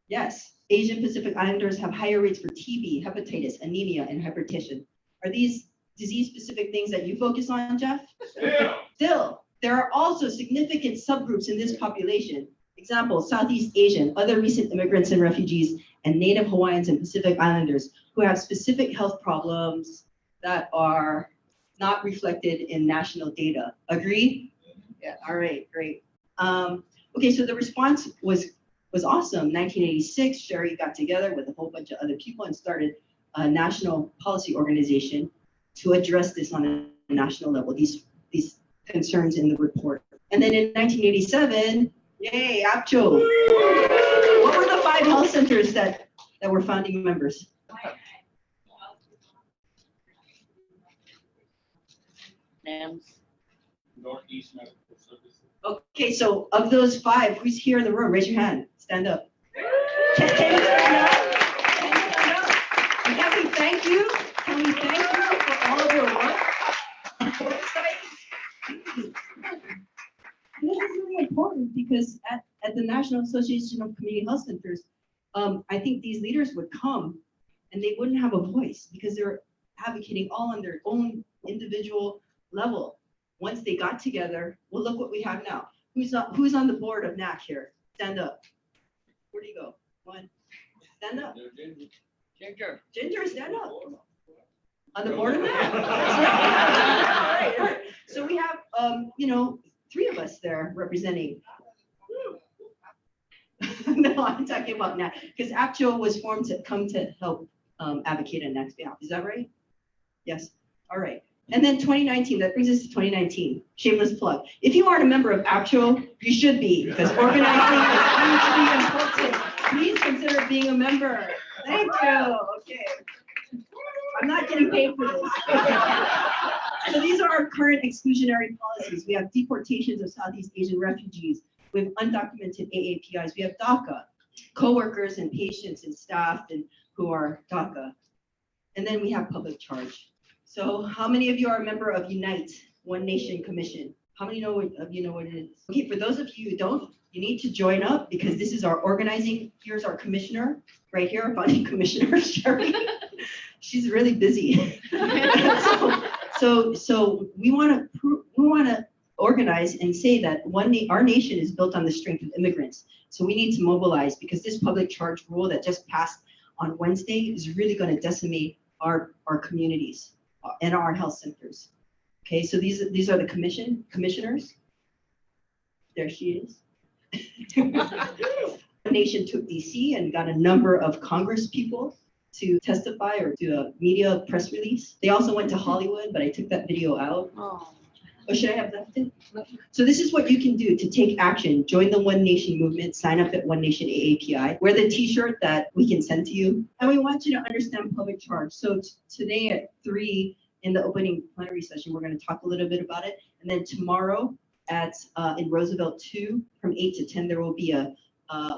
Yes. Asian Pacific Islanders have higher rates for TB, hepatitis, anemia, and hypertension. Are these disease-specific things that you focus on, Jeff? Yeah. Still, there are also significant subgroups in this population. Example, Southeast Asian, other recent immigrants and refugees, and Native Hawaiians and Pacific Islanders who have specific health problems that are not reflected in national data. Agree? Yeah. All right, great. Okay, so the response was awesome. 1986, Sherry got together with a whole bunch of other people and started a national policy organization to address this on a national level, these concerns in the report. And then in 1987, Yay, APCHO. What were the 5 health centers that were founding members? NAMS, Northeast Medical Services. Okay, so of those 5, who's here in the room? Raise your hand. Stand up. Can you stand up? Can you stand up? And can we thank you? Can we thank you for all of your work? We're excited. And this is really important because at the National Association of Community Health Centers, I think these leaders would come and they wouldn't have a voice because they're advocating all on their own individual level. Once they got together, well, look what we have now. Who's on the board of NAC here? Stand up. Where do you go? One. Stand up. Ginger, stand up. On the board of NAC. Right. So we have, 3 of us there representing. No, I'm talking about NAC because APCHO was formed to come to help advocate on NAC's behalf. Is that right? Yes. All right. And then 2019, that brings us to 2019. Shameless plug. If you aren't a member of APCHO, you should be because organizing is hugely important. Please consider being a member. Thank you. Okay. I'm not getting paid for this. So these are our current exclusionary policies. We have deportations of Southeast Asian refugees. We have undocumented AAPIs. We have DACA, coworkers and patients and staff who are DACA. And then we have public charge. So how many of you are a member of UNITE, One Nation Commission? How many of you know what it is? Okay, for those of you who don't, you need to join up because this is our organizing. To our commissioner, right here, our founding commissioner, Sherry. She's really busy. So we want to organize and say that our nation is built on the strength of immigrants. So we need to mobilize because this public charge rule that just passed on Wednesday is really going to decimate our communities and our health centers. Okay, so these are the commissioners. There she is. The nation took DC and got a number of Congress people to testify or do a media press release. They also went to Hollywood, but I took that video out. Oh, should I have left it? So this is what you can do to take action. Join the One Nation movement, sign up at One Nation AAPI, wear the t-shirt that we can send to you. And we want you to understand public charge. So today at 3 in the opening plenary session, we're going to talk a little bit about it. And then tomorrow in Roosevelt 2 from 8 to 10, there will be a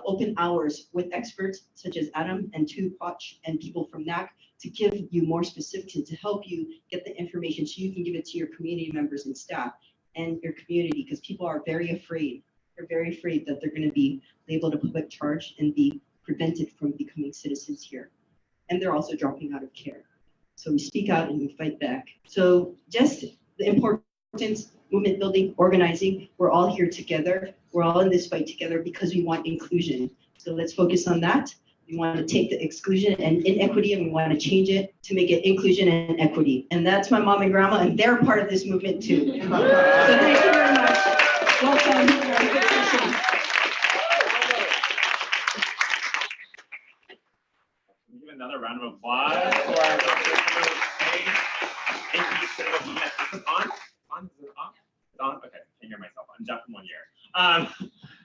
open hours with experts such as Adam and Poch and people from NAC to give you more specifics and to help you get the information so you can give it to your community members and staff and your community because people are very afraid. They're very afraid that they're going to be labeled a public charge and be prevented from becoming citizens here. And they're also dropping out of care. So we speak out and we fight back. So just the importance, movement building, organizing, we're all here together. We're all in this fight together because we want inclusion. So let's focus on that. We want to take the exclusion and inequity and we want to change it to make it inclusion and equity. And that's my mom and grandma, and they're part of this movement too. So thank you very much. Welcome. Very good session. Give another round of applause for Dr. Kimberly Chang. Thank you so much. Is this on? Is it off? It's on? Okay, I can't hear myself. I'm deaf from 1 year.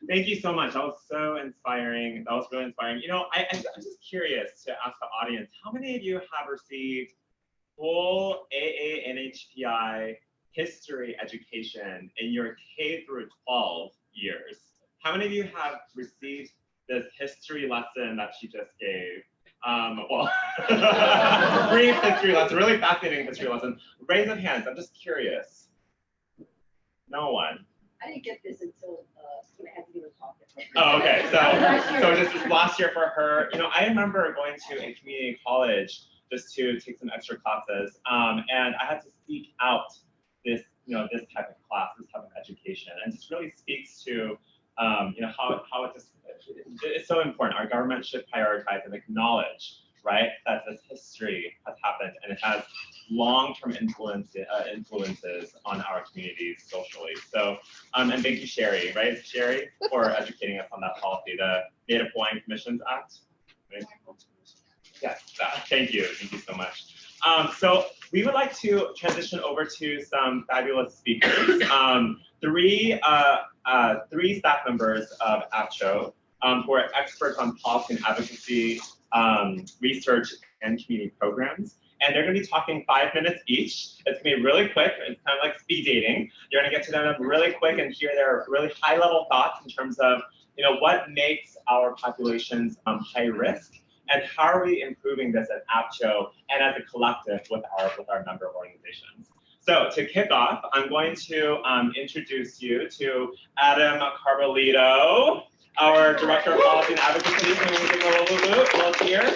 Thank you so much. That was so inspiring. That was really inspiring. I'm just curious to ask the audience, how many of you have received full AA NHPI history education in your K through 12 years? How many of you have received this history lesson that she just gave? Brief history lesson, really fascinating history lesson. Raise of hands, I'm just curious. No one. I didn't get this until when I had to give a talk. Oh, okay. So just last year for her, I remember going to a community college just to take some extra classes, and I had to seek out this, this type of class, this type of education, and just really speaks to, how it just, it's so important. Our government should prioritize and acknowledge, right, that this history has happened and it has long-term influences on our communities socially. So, and thank you, Sherry, right, Sherry, for educating us on that policy, the Native Hawaiian Commissions Act. Right? Yes, thank you so much. So we would like to transition over to some fabulous speakers. three staff members of APCHO who are experts on policy and advocacy, research, and community programs. And they're going to be talking 5 minutes each. It's going to be really quick. It's kind of like speed dating. You're going to get to know them really quick and hear their really high-level thoughts in terms of, what makes our populations high risk, and how are we improving this at APCHO and as a collective with our member organizations. So to kick off, I'm going to introduce you to Adam Carbolito, our Director of Policy and Advocacy, who will give a little here.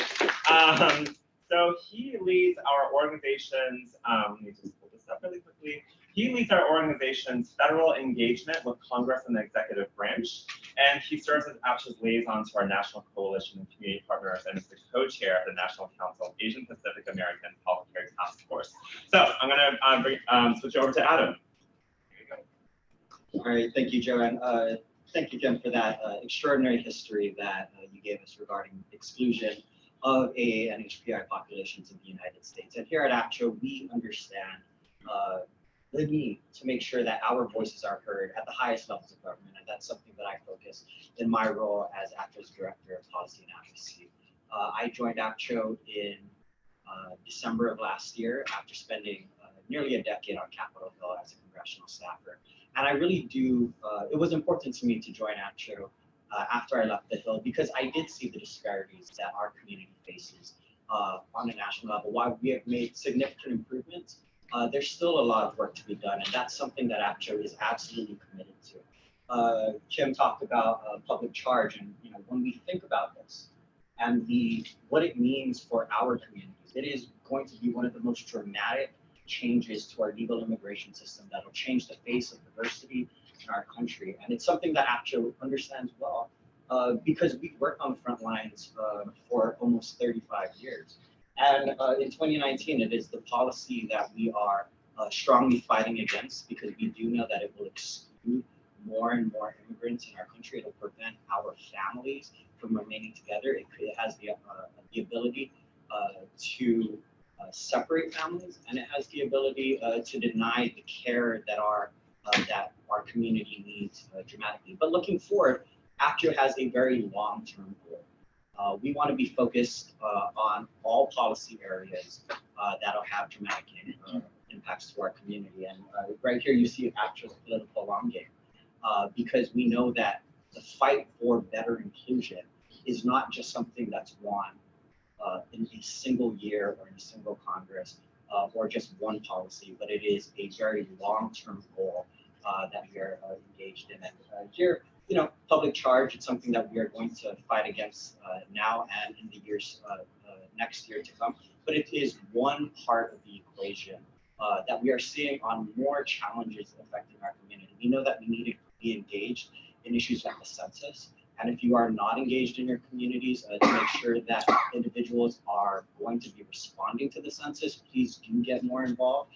So he leads our organization's, let me just pull this up really quickly. He leads our organization's federal engagement with Congress and the executive branch, and he serves as APCHO's liaison to our national coalition of community partners and is the co-chair of the National Council of Asian Pacific American Healthcare Task Force. So I'm going to switch over to Adam. Here you go. All right, thank you, Joanne. Thank you, Jen, for that extraordinary history that you gave us regarding exclusion of AA and NHPI populations in the United States. And here at APCHO, we understand the need to make sure that our voices are heard at the highest levels of government, and that's something that I focus in my role as APCHO's Director of Policy and Advocacy. I joined APCHO in December of last year after spending nearly a decade on Capitol Hill as a congressional staffer. And I really do, it was important to me to join APCHO after I left the Hill, because I did see the disparities that our community faces on a national level. While we have made significant improvements, there's still a lot of work to be done, and that's something that APCHO is absolutely committed to. Kim talked about public charge, and when we think about this and what it means for our communities, it is going to be one of the most dramatic changes to our legal immigration system that will change the face of diversity in our country. And it's something that APCHO understands well, because we've worked on the front lines for almost 35 years. And in 2019, it is the policy that we are strongly fighting against, because we do know that it will exclude more and more immigrants in our country. It will prevent our families from remaining together. It has the ability to separate families, and it has the ability to deny the care that our community needs dramatically. But looking forward, APCHO has a very long-term goal. We want to be focused on all policy areas that'll have dramatic impacts to our community. And right here, you see APCHO's political long game, because we know that the fight for better inclusion is not just something that's won in a single year or in a single Congress or just one policy, but it is a very long-term goal that we are engaged in. And here, public charge, it's something that we are going to fight against now and in the years next year to come. But it is one part of the equation that we are seeing on more challenges affecting our community. We know that we need to be engaged in issues like the census. And if you are not engaged in your communities to make sure that individuals are going to be responding to the census, please do get more involved,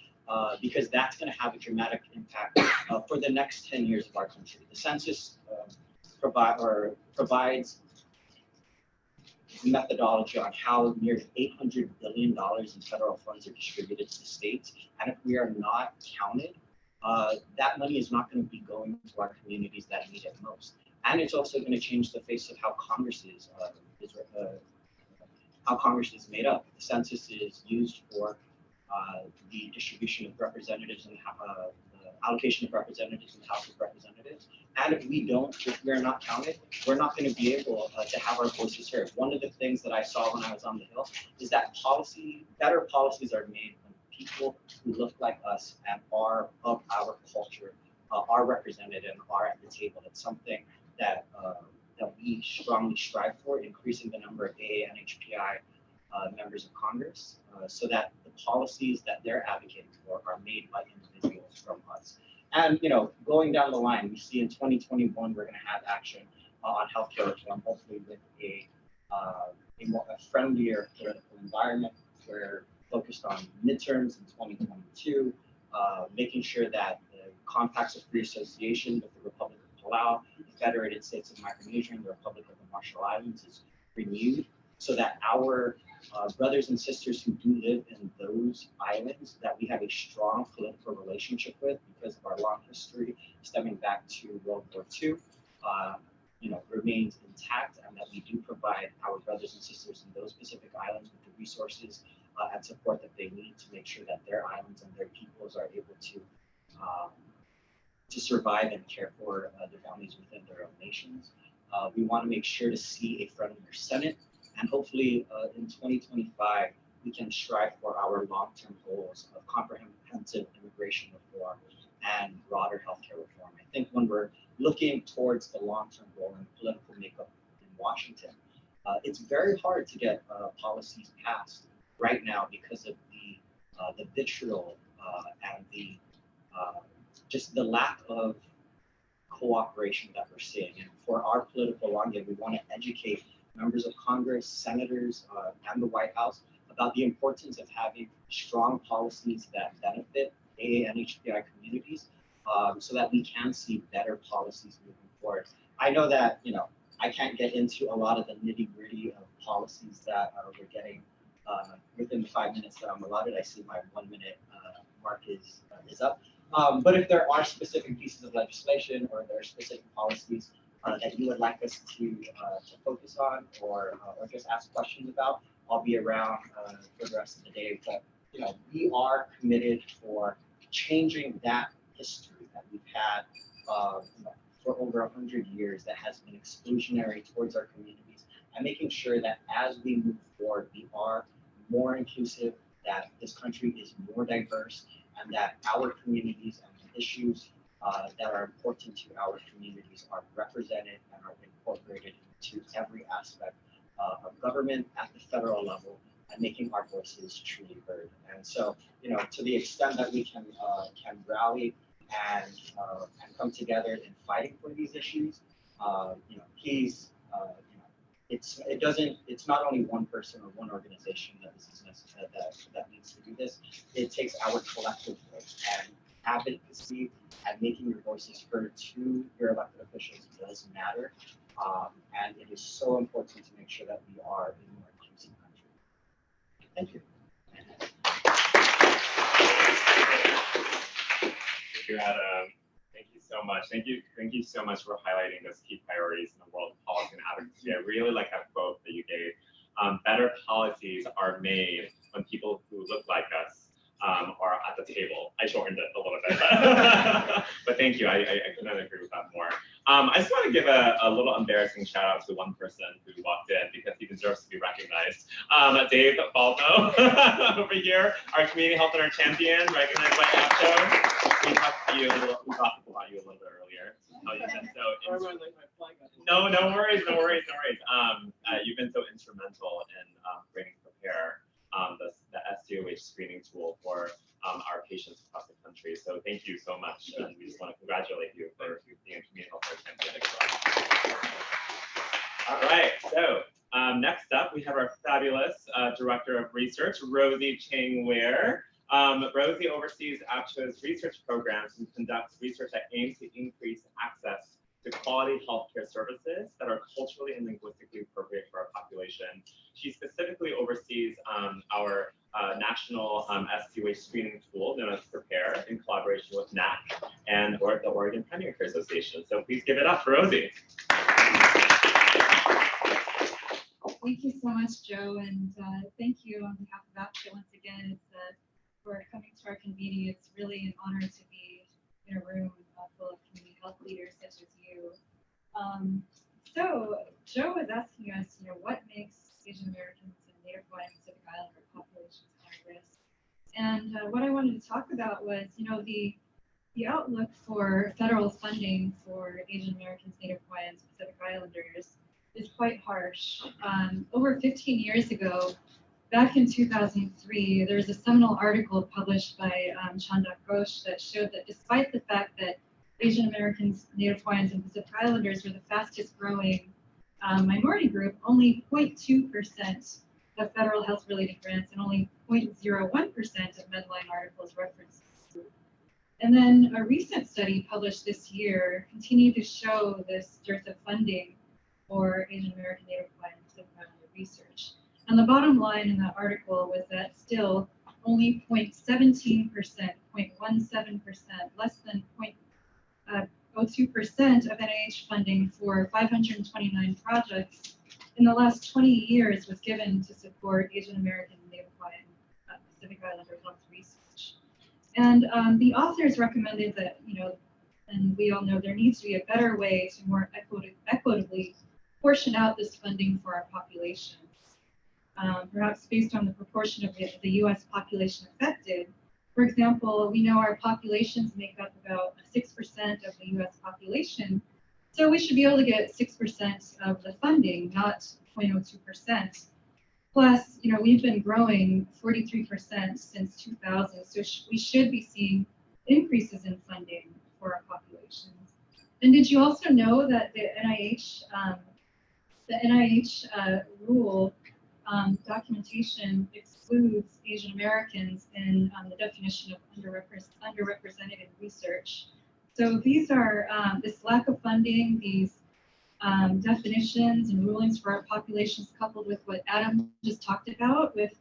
because that's going to have a dramatic impact for the next 10 years of our country. The census provides methodology on how nearly $800 billion in federal funds are distributed to the states. And if we are not counted, that money is not going to be going to our communities that need it most. And it's also going to change the face of how Congress is made up. The census is used for the distribution of representatives and the allocation of representatives in the House of Representatives. And if we are not counted, we're not going to be able to have our voices heard. One of the things that I saw when I was on the Hill is that better policies are made when people who look like us and are of our culture are represented and are at the table. It's something that we strongly strive for, increasing the number of AA and NHPI members of Congress, so that the policies that they're advocating for are made by individuals from us. And going down the line, we see in 2021 we're going to have action on healthcare reform, hopefully with a friendlier political environment. We're focused on midterms in 2022, making sure that the compacts of free association with the Republic of Palau, the Federated States of Micronesia, and the Republic of the Marshall Islands is renewed. so that our brothers and sisters who do live in those islands that we have a strong political relationship with because of our long history stemming back to World War II, remains intact, and that we do provide our brothers and sisters in those Pacific islands with the resources and support that they need to make sure that their islands and their peoples are able to survive and care for their families within their own nations. We want to make sure to see a friendlier Senate, and hopefully in 2025, we can strive for our long-term goals of comprehensive immigration reform and broader healthcare reform. I think when we're looking towards the long-term goal and political makeup in Washington, it's very hard to get policies passed right now because of the vitriol and the just the lack of cooperation that we're seeing. And for our political long game, we want to educate members of Congress, senators, and the White House about the importance of having strong policies that benefit AA and NHPI communities, so that we can see better policies moving forward. I know that, I can't get into a lot of the nitty-gritty of policies that we're getting within the 5 minutes that I'm allotted. I see my 1 minute mark is up. But if there are specific pieces of legislation or there are specific policies that you would like us to focus on or just ask questions about, I'll be around for the rest of the day. But we are committed for changing that history that we've had for over 100 years that has been exclusionary towards our communities, and making sure that as we move forward, we are more inclusive, that this country is more diverse, and that our communities and the issues that are important to our communities are represented and are incorporated into every aspect of government at the federal level, and making our voices truly heard. And so, to the extent that we can rally and come together in fighting for these issues, please, it's not only one person or one organization that needs to do this. It takes our collective voice, and advocacy and making your voices heard to your elected officials does matter. And it is so important to make sure that we are a more inclusive country. Thank you. Thank you, Adam. Thank you so much. Thank you so much for highlighting those key priorities in the world of policy and advocacy. I really like that quote that you gave. Better policies are made when people who look like us are at the table. I shortened it a little bit, but thank you. I couldn't agree with that more. I just want to give a little embarrassing shout out to one person who walked in because he deserves to be recognized. Dave Baldo over here, our community health center champion, recognized by APCHO. We talked about you a little bit earlier. How you've been so no worries. You've been so instrumental in bringing Prepare, the SDOH screening tool for our patients across the country. So thank you so much, and we just want to congratulate you for being a community health care champion. All right, so next up we have our fabulous Director of Research, Rosie Ching. Rosie oversees APCHO's research programs and conducts research that aims to increase access to quality healthcare services that are culturally and linguistically appropriate for our population. She specifically oversees our national SDOH screening tool known as Prepare in collaboration with NAC and the Oregon Primary Care Association. So please give it up for Rosie. Thank you so much, Joe, and thank you on behalf of APCHO once again for coming to our convening. It's really an honor to be in a room full of community health leaders such as you. So Joe was asking us, what makes Asian Americans and Native Hawaiian Pacific Islander populations high risk? And what I wanted to talk about was, the outlook for federal funding for Asian Americans, Native Hawaiians, Pacific Islanders is quite harsh. Over 15 years ago, back in 2003, there was a seminal article published by Chandak Ghosh that showed that despite the fact that Asian Americans, Native Hawaiians, and Pacific Islanders were the fastest growing minority group, only 0.2% of federal health-related grants and only 0.01% of Medline articles referenced this group. And then a recent study published this year continued to show this dearth of funding for Asian American, Native Hawaiian, and Pacific Islander research. And the bottom line in that article was that still only 0.17%, 0.17%, less than 0.02% of NIH funding for 529 projects in the last 20 years was given to support Asian American and Native Hawaiian Pacific Islander health research. And the authors recommended that, and we all know there needs to be a better way to more equitably portion out this funding for our populations. Perhaps based on the proportion of the U.S. population affected. For example, we know our populations make up about 6% of the U.S. population, so we should be able to get 6% of the funding, not 0.02%. Plus, we've been growing 43% since 2000, so we should be seeing increases in funding for our populations. And did you also know that the NIH rule documentation excludes Asian Americans in the definition of underrepresented in research? So these are this lack of funding, these definitions and rulings for our populations, coupled with what Adam just talked about, with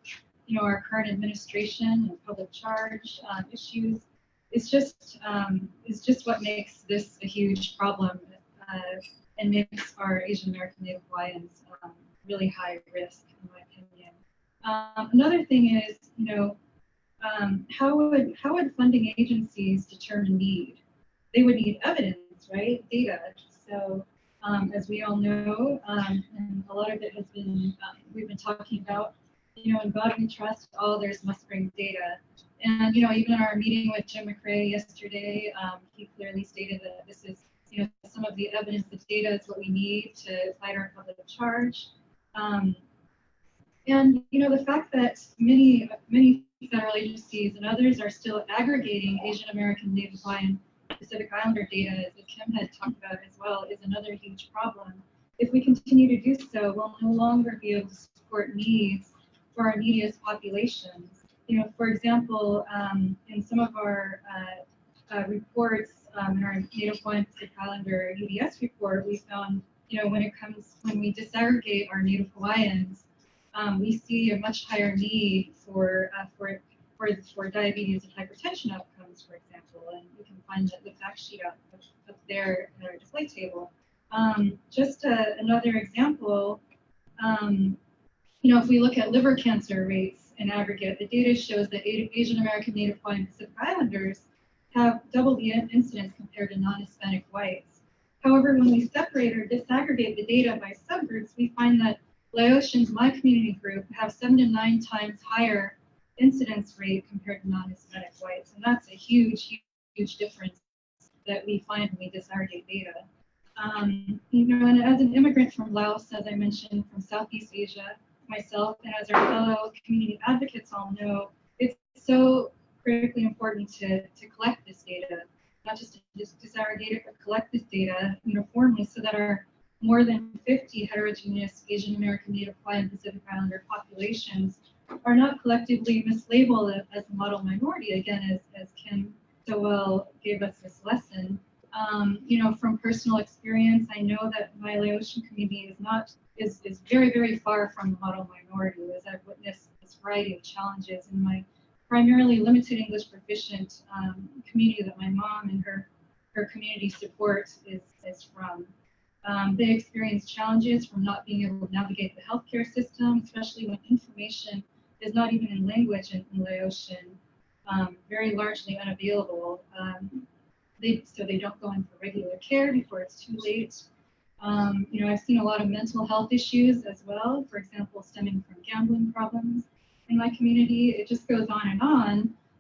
our current administration and public charge issues, is just what makes this a huge problem and makes our Asian American Native Hawaiians really high risk, in my opinion. Another thing is, how would funding agencies determine need? They would need evidence, right? Data. So as we all know, and a lot of it has been, we've been talking about, in God we trust, others must bring data. And, even in our meeting with Jim McRae yesterday, he clearly stated that this is, some of the evidence, the data is what we need to fight our public charge. And, the fact that many federal agencies and others are still aggregating Asian American, Native Hawaiian, Pacific Islander data, as Kim had talked about as well, is another huge problem. If we continue to do so, we'll no longer be able to support needs for our neediest populations. For example, in some of our reports, in our Native Hawaiian Pacific Islander UDS report, we found, when we disaggregate our Native Hawaiians, we see a much higher need for diabetes and hypertension outcomes, for example, and you can find the fact sheet up there in our display table. Just another example, if we look at liver cancer rates in aggregate, the data shows that Asian American, Native Hawaiian, Pacific Islanders have double the incidence compared to non-Hispanic whites. However, when we separate or disaggregate the data by subgroups, we find that Laotians, my community group, have 7 to 9 times higher incidence rate compared to non-Hispanic whites. And that's a huge, huge difference that we find when we disaggregate data. And as an immigrant from Laos, as I mentioned, from Southeast Asia, myself, and as our fellow community advocates all know, it's so critically important to collect this data, not just to disaggregate it, but collect this data uniformly so that our more than 50 heterogeneous Asian American, Native Hawaiian, Pacific Islander populations are not collectively mislabeled as a model minority, again, as Kim so well gave us this lesson. From personal experience, I know that my Laotian community is very, very far from a model minority, as I've witnessed this variety of challenges in my primarily limited English proficient community that my mom and her community support is from. They experience challenges from not being able to navigate the healthcare system, especially when information is not even in language in Laotian, very largely unavailable. So they don't go in for regular care before it's too late. I've seen a lot of mental health issues as well, for example, stemming from gambling problems in my community. It just goes on.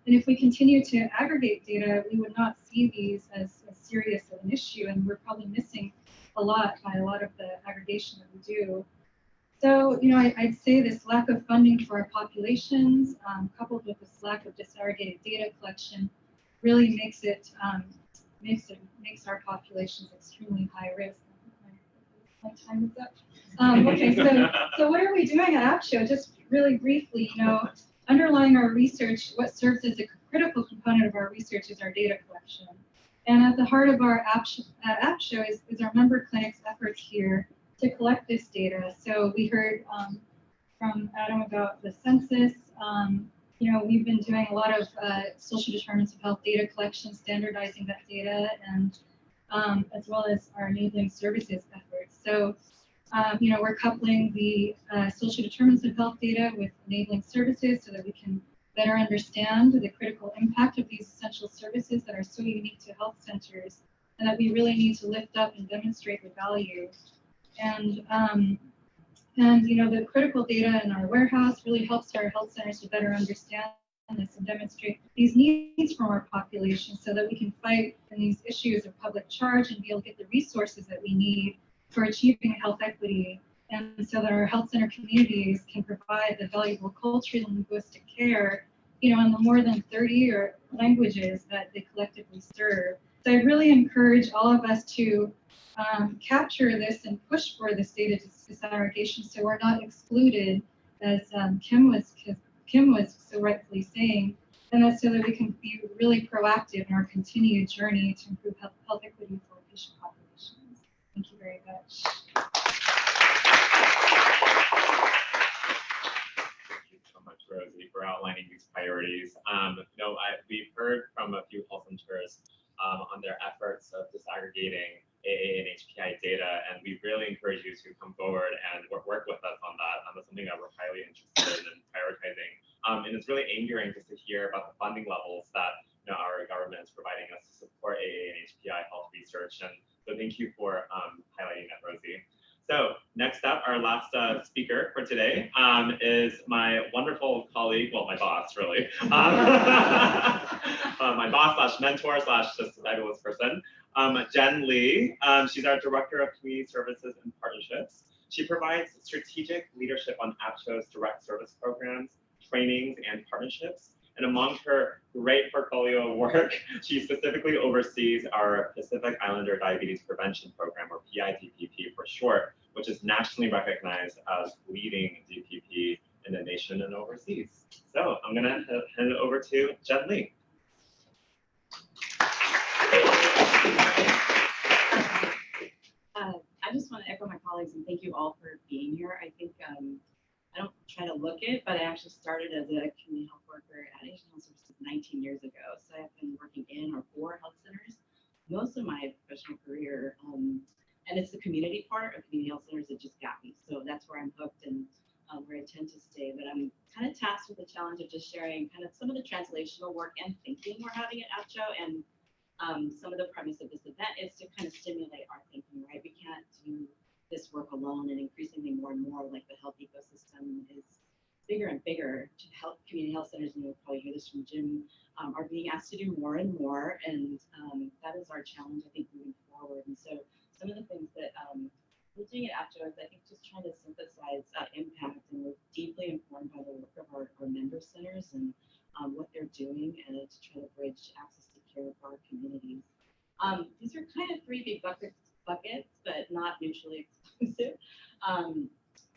And if we continue to aggregate data, we would not see these as serious of an issue, and we're probably missing a lot by a lot of the aggregation that we do. So, I'd say this lack of funding for our populations, coupled with this lack of disaggregated data collection, really makes our populations extremely high risk. My time is up. Okay, so what are we doing at APSHO? Just really briefly, underlying our research, what serves as a critical component of our research is our data collection. And at the heart of our APSHO is our member clinics' efforts here to to collect this data. So we heard from Adam about the census. You know, we've been doing a lot of social determinants of health data collection, standardizing that data, and as well as our enabling services efforts. So, you know, we're coupling the social determinants of health data with enabling services so that we can better understand the critical impact of these essential services that are so unique to health centers, and that we really need to lift up and demonstrate the value. And you know, the critical data in our warehouse really helps our health centers to better understand this and demonstrate these needs from our population so that we can fight in these issues of public charge and be able to get the resources that we need for achieving health equity, and so that our health center communities can provide the valuable cultural and linguistic care, you know, in the more than 30 languages that they collectively serve. So I really encourage all of us to capture this and push for this data disaggregation so we're not excluded, as Kim was so rightfully saying, and that's so that we can be really proactive in our continued journey to improve health equity for patient populations. Thank you very much. Thank you so much, Rosie, for outlining these priorities. You know, we've heard from a few health centers on their efforts of disaggregating AA and HPI data, and we really encourage you to come forward and work with us on that. That's something that we're highly interested in prioritizing. And it's really angering just to hear about the funding levels that, you know, our government is providing us to support AA and HPI health research. And so thank you for highlighting that, Rosie. So next up, our last speaker for today is my wonderful colleague, well, my boss, really. My boss slash mentor slash just a fabulous person, Jen Lee. She's our Director of Community Services and Partnerships. She provides strategic leadership on APCHO's direct service programs, trainings, and partnerships. And among her great portfolio of work, she specifically oversees our Pacific Islander Diabetes Prevention Program, or PIDPP for short, which is nationally recognized as leading DPP in the nation and overseas. So I'm gonna hand it over to Jen Lee. I just want to echo my colleagues and thank you all for being here. I think I don't try to look it, but I actually started as a community health worker at Asian Health Services 19 years ago. So I've been working in or for health centers most of my professional career. And it's the community part of community health centers that just got me. So that's where I'm hooked and where I tend to stay. But I'm kind of tasked with the challenge of just sharing kind of some of the translational work and thinking we're having at APCHO. And some of the premise of this event is to kind of stimulate our thinking, right? We can't do this work alone, and increasingly more and more, like the health ecosystem is bigger and bigger. To help community health centers, and you'll probably hear this from Jim, are being asked to do more and more, and that is our challenge, I think, moving forward. And so some of the things that we're doing at APCHO is, I think, just trying to synthesize impact, and we're deeply informed by the work of our member centers and what they're doing, and to try to bridge access to care for our communities. These are kind of three big buckets, but not mutually exclusive,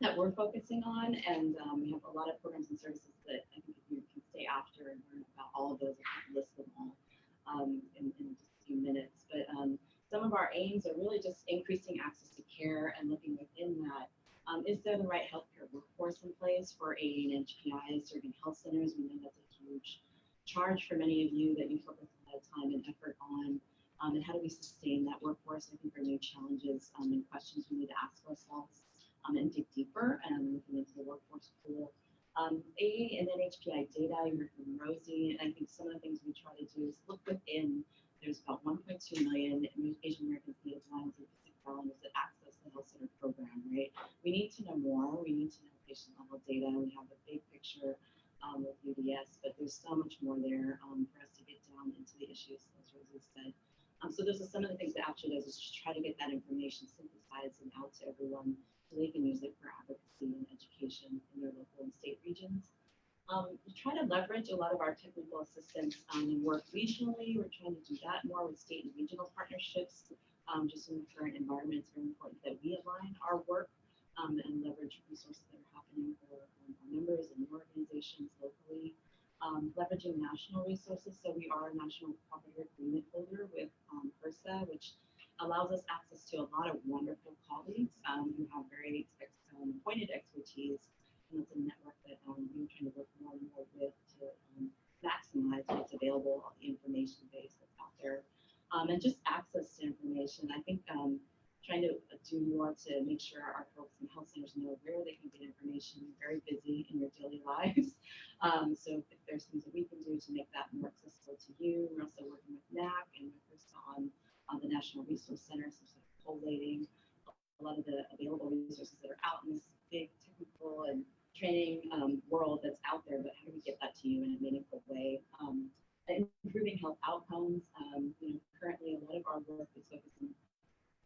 that we're focusing on. And we have a lot of programs and services that I think if you can stay after and learn about all of those, I can list them all in just a few minutes. But some of our aims are really just increasing access to care, and looking within that. Is there the right healthcare workforce in place for AA and NHPI serving health centers? We know that's a huge charge for many of you that you focus a lot of time and effort on. And how do we sustain that workforce? I think are new challenges and questions we need to ask ourselves and dig deeper and looking into the workforce pool. AA and NHPI data, you heard from Rosie, and I think some of the things we try to do is look within. There's about 1.2 million Asian Americans, Native Hawaiians, and Pacific Islanders that access the health center program, right? We need to know more. We need to know patient level data. We have the big picture with UDS, but there's so much more there for us to get down into the issues, as Rosie said. So those are some of the things that APCHO does, is to try to get that information synthesized and out to everyone so they can use it for advocacy and education in their local and state regions. We try to leverage a lot of our technical assistance and work regionally. We're trying to do that more with state and regional partnerships. Just in the current environment, it's very important that we align our work and leverage resources that are happening for our members and organizations locally. Leveraging national resources. So we are a national cooperative agreement holder with HRSA, which allows us access to a lot of wonderful colleagues who have to make sure our folks in health centers know where they can get information. You're very busy in your daily lives. So if there's things that we can do to make that more accessible to you, we're also working with NAC and with Krista on the National Resource Center, so sort of collating a lot of the available resources that are out in this big technical and training world that's out there, but how do we get that to you in a meaningful way? Improving health outcomes. Currently a lot of our work is focused on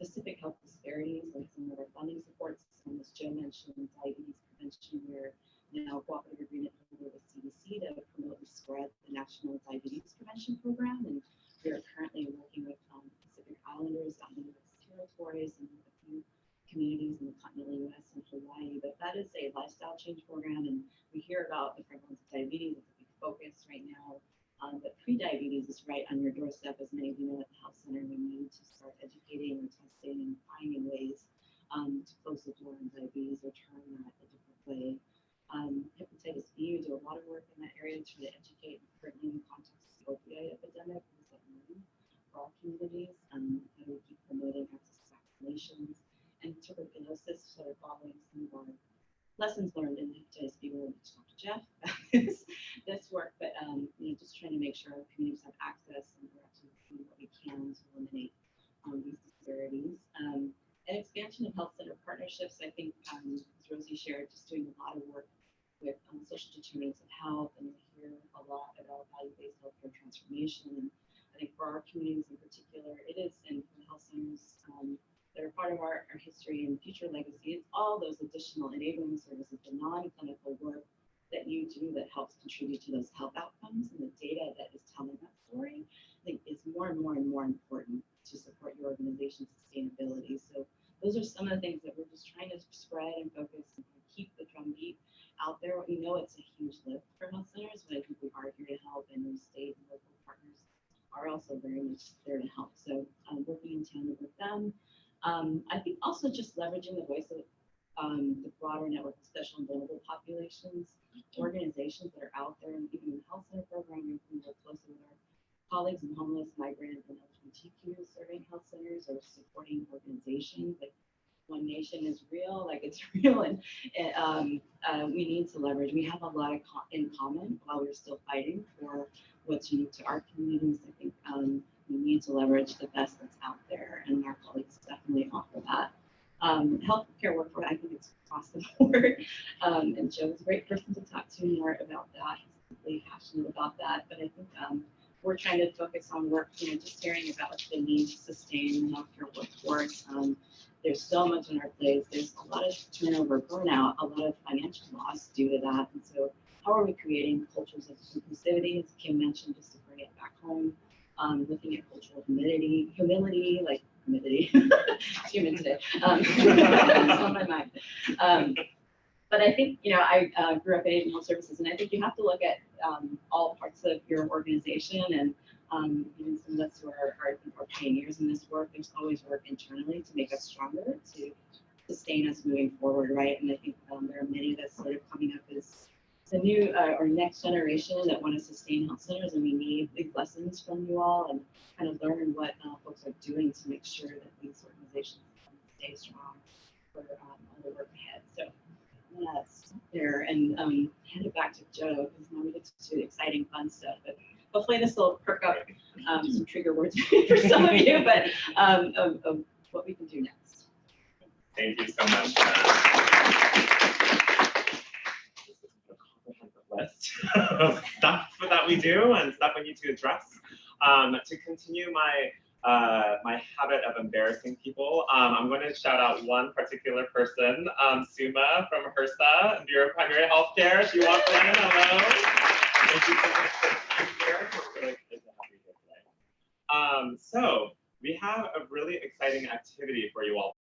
specific health disparities, like some of our funding supports. As Joe mentioned, diabetes prevention, we're now cooperative agreement holder with CDC to promote and spread the National Diabetes Prevention Program, and we are currently working with Pacific Islanders out in the territories and a few communities in the continental U.S. and Hawaii. But that is a lifestyle change program, and we hear about the prevalence of diabetes. It's a big focus right now. But pre-diabetes is right on your doorstep, as many of you know at the health center. We need to start educating and testing and finding ways to close the door on diabetes or turn that a different way. Hepatitis B, we do a lot of work in that area to try to educate, currently in the context of the opioid epidemic, for our communities. How do we keep promoting access to vaccinations and tuberculosis, sort of following some of our lessons learned in hepatitis B. We'll talk to Jeff about this work, but just trying to make sure our communities have access and we're actually doing what we can to eliminate these disparities. And expansion of health center partnerships. I think, as Rosie shared, just doing a lot of work with social determinants of health, and we hear a lot about value-based healthcare transformation. And I think for our communities in particular, it is, and for the health centers that are part of our history and future legacy, it's all those additional enabling services, the non-clinical work that you do that helps contribute to those health outcomes, and the data that is telling that story, I think is more and more and more important to support your organization's sustainability. So those are some of the things that we're just trying to spread and focus and keep the drumbeat out there. We know it's a huge lift for health centers, but I think we are here to help, and those state and local partners are also very much there to help. So working in tandem with them. I think also just leveraging the voice of the broader network of special and vulnerable populations, organizations that are out there, and even in the health center program, we work closely with our colleagues in homeless, migrant, and LGBTQ serving health centers or supporting organizations. Like One Nation is real, like it's real, and we need to leverage. We have a lot in common while we're still fighting for what's unique to our communities. I think we need to leverage the best that's out there, and our colleagues definitely offer that. Healthcare workforce, I think it's across the board, and Joe is a great person to talk to more about that. He's really passionate about that, but I think we're trying to focus on work, just hearing about the need to sustain the healthcare workforce. There's so much on our plates. There's a lot of turnover, burnout, a lot of financial loss due to that, and so how are we creating cultures of inclusivity, as Kim mentioned, just to bring it back home, looking at cultural humility, like humidity, human today, it's on my mind. But I think, I grew up in Asian health services, and I think you have to look at all parts of your organization, and even some of us who are pioneers in this work, there's always work internally to make us stronger, to sustain us moving forward, right? And I think there are many of us sort of coming up as the new or next generation that want to sustain health centers, and we need big lessons from you all and kind of learn what folks are doing to make sure that these organizations stay strong for the work ahead. So I'm gonna stop there and hand it back to Joe, because now we get to the exciting fun stuff. But hopefully this will perk up some trigger words for some of you, but of what we can do next. Thank you so much. List of stuff that we do and stuff we need to address. To continue my habit of embarrassing people, I'm going to shout out one particular person, Suma from HRSA, Bureau of Primary Healthcare. She walked in. Hello. Thank you so much for being here. We're really excited to have you here today. So we have a really exciting activity for you all